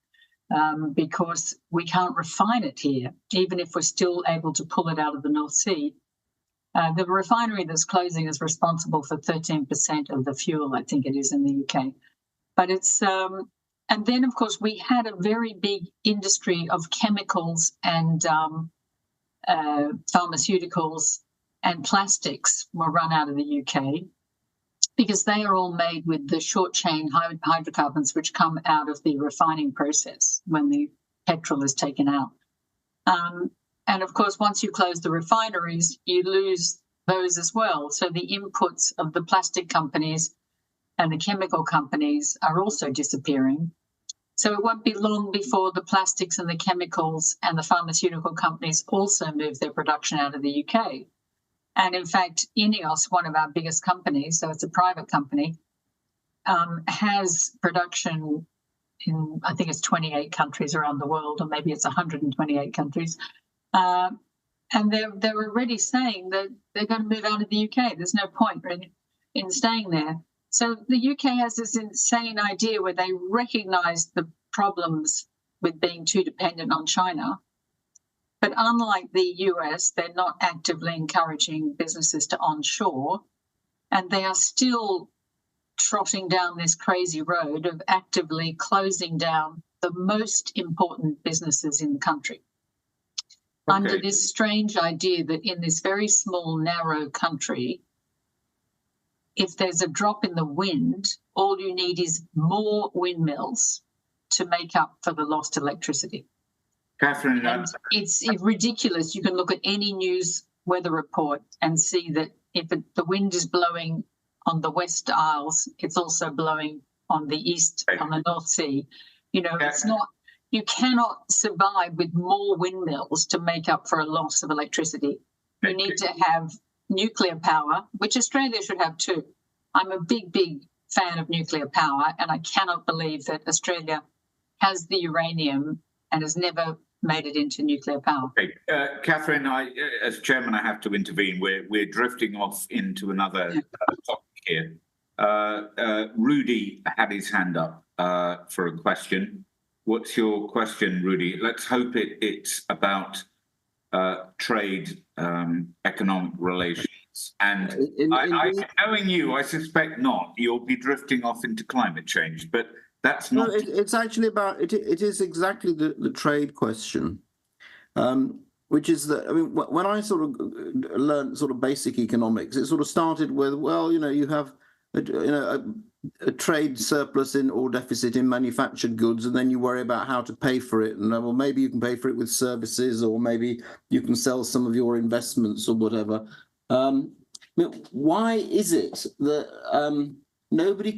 because we can't refine it here, even if we're still able to pull it out of the North Sea. The refinery that's closing is responsible for 13% of the fuel, I think it is, in the UK. But it's, and then, of course, we had a very big industry of chemicals and pharmaceuticals and plastics were run out of the UK because they are all made with the short chain hydrocarbons which come out of the refining process when the petrol is taken out. And of course, once you close the refineries, you lose those as well. So the inputs of the plastic companies and the chemical companies are also disappearing. So it won't be long before the plastics and the chemicals and the pharmaceutical companies also move their production out of the UK. And in fact, INEOS, one of our biggest companies, so it's a private company, has production I think it's 28 countries around the world, or maybe it's 128 countries. And they're already saying that they're going to move out of the UK. There's no point in staying there. So the UK has this insane idea where they recognise the problems with being too dependent on China. But unlike the US, they're not actively encouraging businesses to onshore. And they are still trotting down this crazy road of actively closing down the most important businesses in the country. Okay. Under this strange idea that in this very small, narrow country, if there's a drop in the wind, all you need is more windmills to make up for the lost electricity. Catherine, and it's ridiculous. You can look at any news weather report and see that if the wind is blowing on the West Isles, it's also blowing on the east, on the North Sea. You know, it's not, you cannot survive with more windmills to make up for a loss of electricity. You need to have nuclear power, which Australia should have too. I'm a big, big fan of nuclear power, and I cannot believe that Australia has the uranium and has never made it into nuclear power. Okay. Catherine, as chairman, I have to intervene. We're drifting off into another topic here. Rudy had his hand up for a question. What's your question, Rudy? Let's hope it's about trade, economic relations. And knowing you, I suspect not. You'll be drifting off into climate change, but that's not. No, it's actually about it. It is exactly the trade question, which is that, I mean, when I sort of learned sort of basic economics, it sort of started with, well, you know, you have a trade surplus in or deficit in manufactured goods, and then you worry about how to pay for it. And well, maybe you can pay for it with services, or maybe you can sell some of your investments or whatever. Why is it that nobody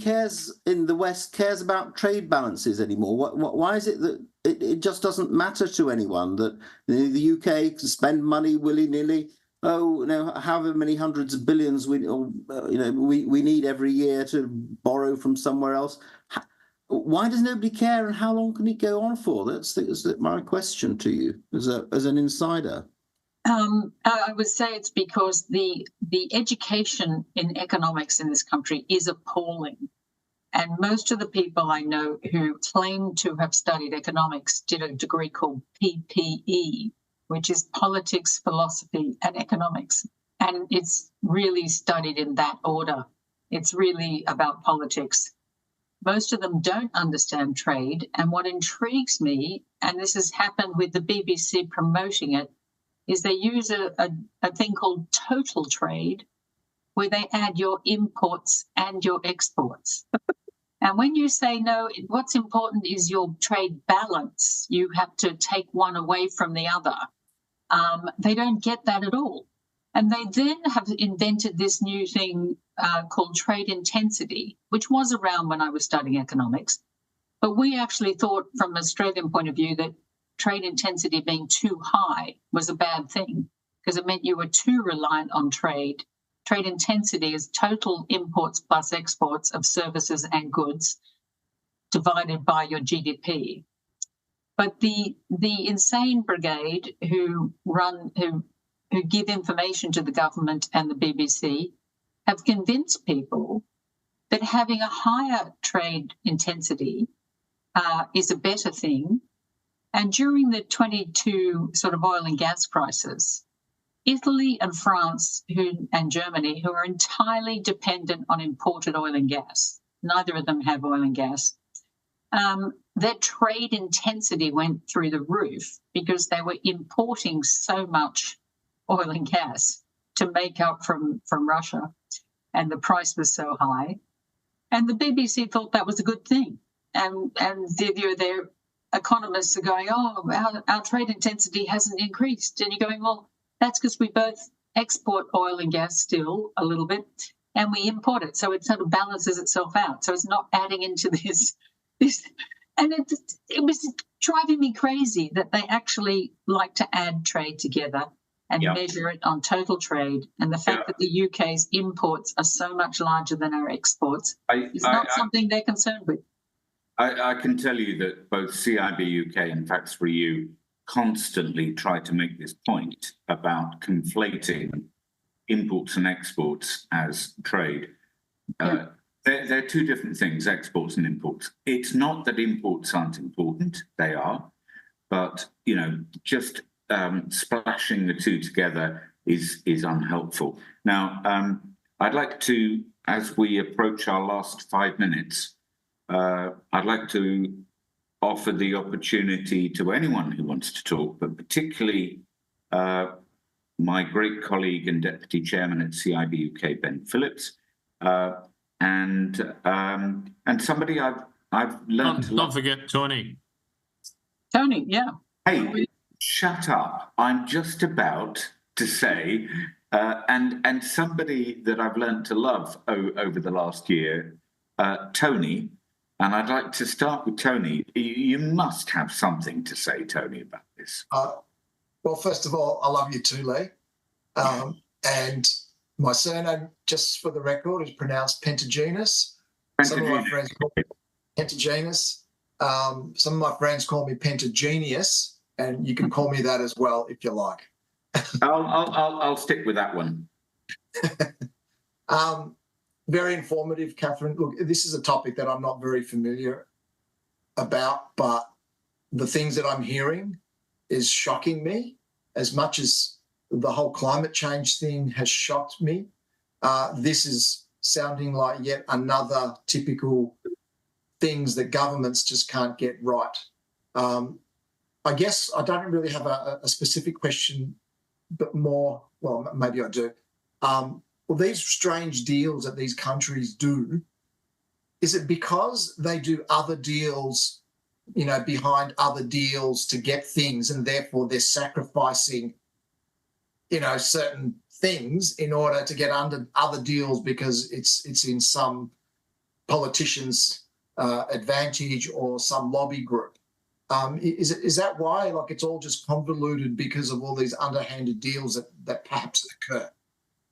in the West cares about trade balances anymore? Why is it that it just doesn't matter to anyone that the UK can spend money willy-nilly? Oh, however many hundreds of billions we need every year to borrow from somewhere else. Why does nobody care, and how long can it go on for? That's my question to you as an insider. I would say it's because the education in economics in this country is appalling. And most of the people I know who claim to have studied economics did a degree called PPE, which is politics, philosophy, and economics. And it's really studied in that order. It's really about politics. Most of them don't understand trade. And what intrigues me, and this has happened with the BBC promoting it, is they use a thing called total trade, where they add your imports and your exports. And when you say, no, what's important is your trade balance, you have to take one away from the other, they don't get that at all. And they then have invented this new thing called trade intensity, which was around when I was studying economics. But we actually thought from an Australian point of view that trade intensity being too high was a bad thing, because it meant you were too reliant on trade. Trade intensity is total imports plus exports of services and goods divided by your GDP. But the insane brigade who give information to the government and the BBC have convinced people that having a higher trade intensity is a better thing. And during the 22 sort of oil and gas crisis, Italy and France and Germany, who are entirely dependent on imported oil and gas, neither of them have oil and gas, their trade intensity went through the roof because they were importing so much oil and gas to make up from Russia, and the price was so high. And the BBC thought that was a good thing. And their economists are going, oh, our trade intensity hasn't increased. And you're going, well, that's because we both export oil and gas still a little bit, and we import it. So it sort of balances itself out. So it's not adding into this. And it was driving me crazy that they actually like to add trade together and measure it on total trade. And the fact that the UK's imports are so much larger than our exports is not something they're concerned with. I can tell you that both CIBUK and Facts4You constantly try to make this point about conflating imports and exports as trade. They're two different things, exports and imports. It's not that imports aren't important, they are, but just splashing the two together is unhelpful. Now, I'd like to, as we approach our last 5 minutes, I'd like to offer the opportunity to anyone who wants to talk, but particularly my great colleague and Deputy Chairman at CIBUK, Ben Phillips, and somebody I've learned to love. Don't forget Tony. Tony, yeah. Hey, shut up! I'm just about to say, and somebody that I've learned to love over the last year, Tony. And I'd like to start with Tony. You must have something to say, Tony, about this. Well, first of all, I love you too, Lee. And my surname, just for the record, is pronounced Pentagenous. Some of my friends call me Pentagenous. Some of my friends call me Pentagenius, and you can call me that as well if you like. I'll stick with that one. Very informative, Catherine. Look, this is a topic that I'm not very familiar about, but the things that I'm hearing is shocking me as much as the whole climate change thing has shocked me. This is sounding like yet another typical things that governments just can't get right. I guess I don't really have a specific question, but more, well, maybe I do. Well, these strange deals that these countries do, is it because they do other deals, behind other deals to get things, and therefore they're sacrificing, certain things in order to get under other deals because it's in some politician's advantage or some lobby group? Is that why? Like, it's all just convoluted because of all these underhanded deals that perhaps occur?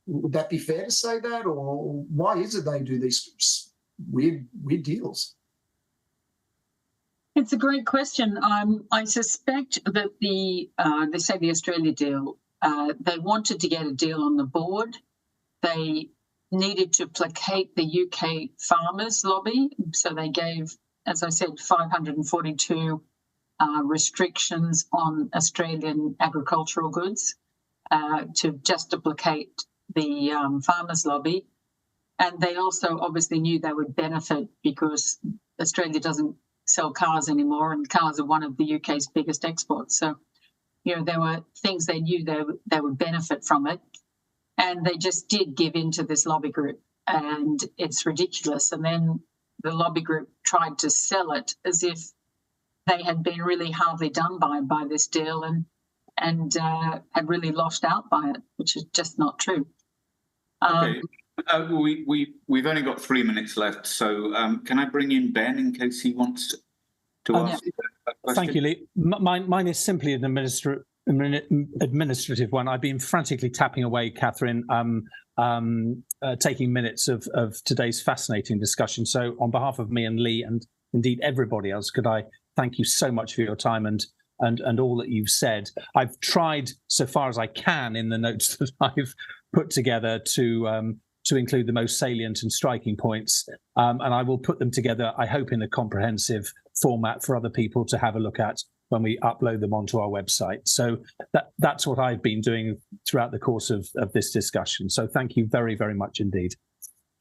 Would that be fair to say that, or why is it they do these weird deals? It's a great question. I suspect that they say the Australia deal, they wanted to get a deal on the board. They needed to placate the UK farmers lobby, so they gave, as I said, 542 restrictions on Australian agricultural goods to placate the farmers lobby. And they also obviously knew they would benefit because Australia doesn't sell cars anymore, and cars are one of the UK's biggest exports. So, there were things they knew they would benefit from it. And they just did give in to this lobby group, and it's ridiculous. And then the lobby group tried to sell it as if they had been really hardly done by this deal and had really lost out by it, which is just not true. Okay, we've only got 3 minutes left, so can I bring in Ben in case he wants to ask a question? Thank you, Lee. Mine is simply an administrative one. I've been frantically tapping away, Catherine, taking minutes of today's fascinating discussion. So on behalf of me and Lee, and indeed everybody else, could I thank you so much for your time and all that you've said. I've tried so far as I can in the notes that I've put together to include the most salient and striking points, and I will put them together, I hope, in a comprehensive format for other people to have a look at when we upload them onto our website. So that's what I've been doing throughout the course of this discussion. So thank you very, very much indeed.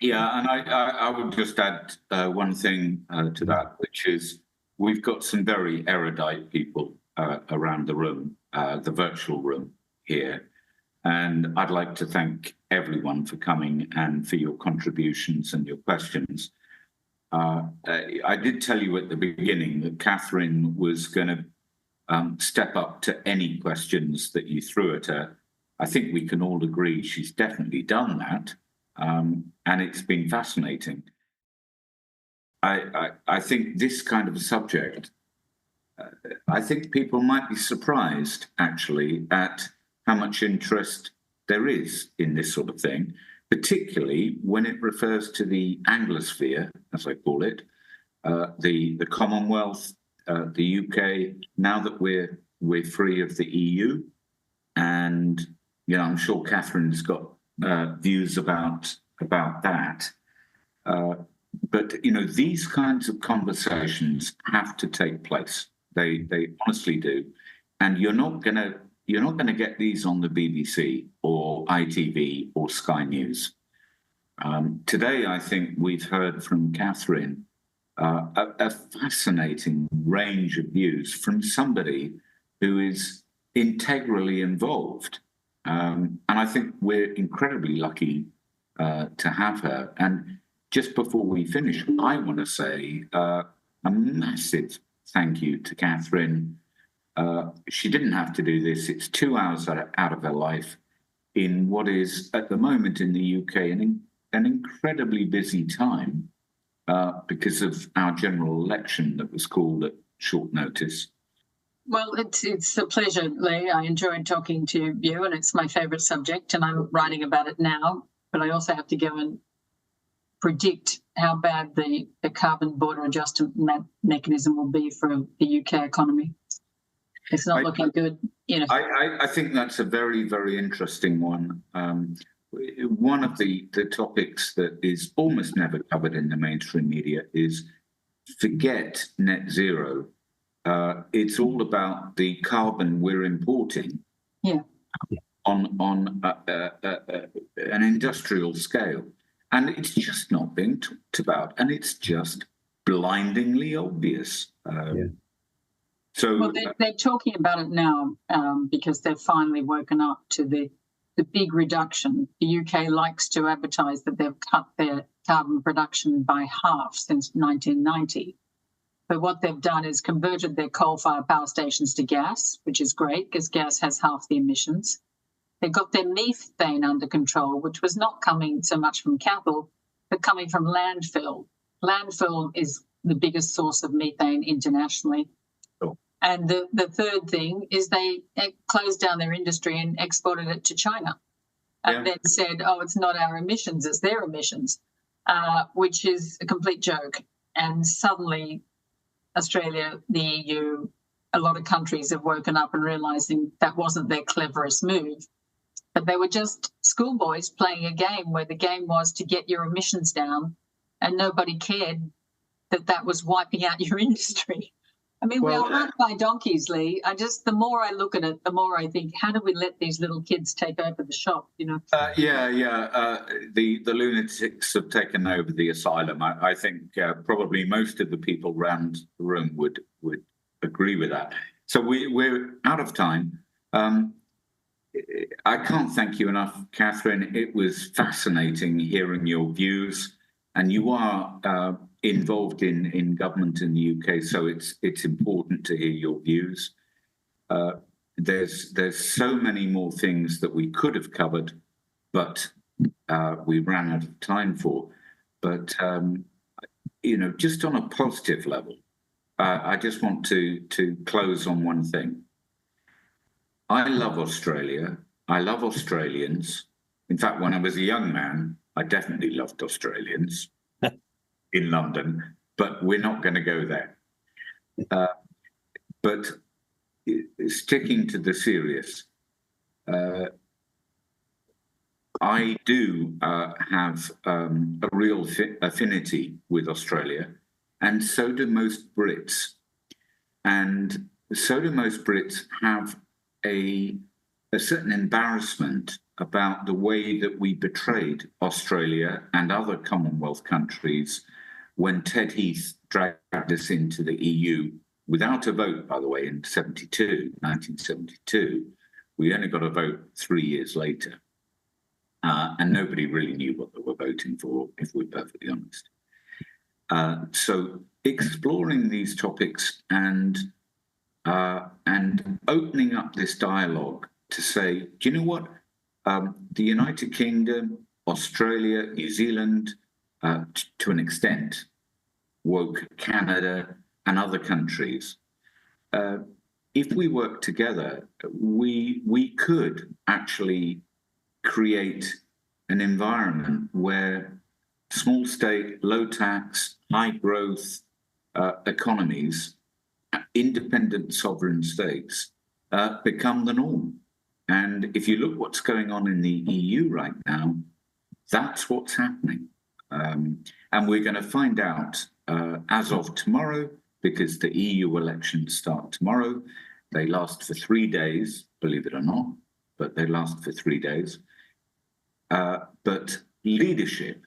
Yeah, and I would just add one thing to that, which is we've got some very erudite people around the room, the virtual room here. And I'd like to thank everyone for coming and for your contributions and your questions. I did tell you at the beginning that Catherine was going to step up to any questions that you threw at her. I think we can all agree she's definitely done that, and it's been fascinating. I think this kind of a subject, I think people might be surprised, actually, at how much interest there is in this sort of thing, particularly when it refers to the Anglosphere, as I call it, the Commonwealth, the UK, now that we're free of the EU. And, you know, I'm sure Catherine's got views about that. But, you know, these kinds of conversations have to take place. They honestly do. And you're not gonna get these on the BBC or ITV or Sky News. Today, I think we've heard from Catherine a fascinating range of views from somebody who is integrally involved. And I think we're incredibly lucky to have her. And just before we finish, I want to say a massive thank you to Catherine. She didn't have to do this. It's 2 hours out of her life in what is, at the moment in the UK, an incredibly busy time because of our general election that was called at short notice. Well, it's a pleasure, Lee. I enjoyed talking to you, and it's my favourite subject, and I'm writing about it now. But I also have to go and predict how bad the carbon border adjustment mechanism will be for the UK economy. It's not looking good. You know, I think that's a very, very interesting one. One of the topics that is almost never covered in the mainstream media is forget net zero. It's all about the carbon we're importing on an industrial scale. And it's just not being talked about. And it's just blindingly obvious. So, well, they're talking about it now because they've finally woken up to the big reduction. The UK likes to advertise that they've cut their carbon production by half since 1990. But what they've done is converted their coal-fired power stations to gas, which is great because gas has half the emissions. They got their methane under control, which was not coming so much from cattle, but coming from landfill. Landfill is the biggest source of methane internationally. Cool. And the third thing is they closed down their industry and exported it to China. And then said, oh, it's not our emissions, it's their emissions, which is a complete joke. And suddenly Australia, the EU, a lot of countries have woken up and realising that wasn't their cleverest move. But they were just schoolboys playing a game where the game was to get your emissions down, and nobody cared that was wiping out your industry. I mean, we are run by donkeys, Lee. The more I look at it, the more I think, how do we let these little kids take over the shop, you know? The lunatics have taken over the asylum. I think probably most of the people around the room would agree with that. So we're out of time. I can't thank you enough, Catherine. It was fascinating hearing your views, and you are involved in government in the UK, so it's important to hear your views. There's so many more things that we could have covered, but we ran out of time for. But you know, just on a positive level, I just want to close on one thing. I love Australia. I love Australians. In fact, when I was a young man, I definitely loved Australians in London, but we're not going to go there. But sticking to the serious, I do have a real affinity with Australia, and so do most Brits. And so do most Brits have a certain embarrassment about the way that we betrayed Australia and other Commonwealth countries when Ted Heath dragged us into the EU without a vote, by the way, in 1972. We only got a vote 3 years later. And nobody really knew what they were voting for, if we're perfectly honest. So exploring these topics and opening up this dialogue to say, do you know what? The United Kingdom, Australia, New Zealand, to an extent, woke Canada and other countries. If we work together, we could actually create an environment where small state, low tax, high growth, economies, independent sovereign states, become the norm. And if you look what's going on in the EU right now, that's what's happening. And we're going to find out as of tomorrow, because the EU elections start tomorrow. They last for 3 days, believe it or not, but they last for 3 days. But leadership,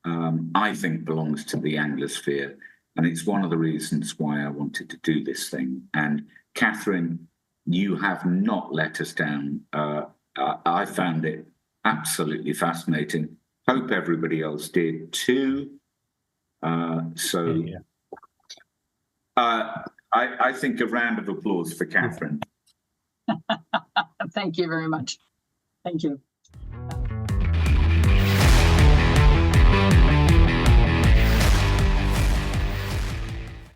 I think, belongs to the Anglosphere. And it's one of the reasons why I wanted to do this thing. And Catherine, you have not let us down. I found it absolutely fascinating. Hope everybody else did too. I think a round of applause for Catherine. Thank you very much. Thank you.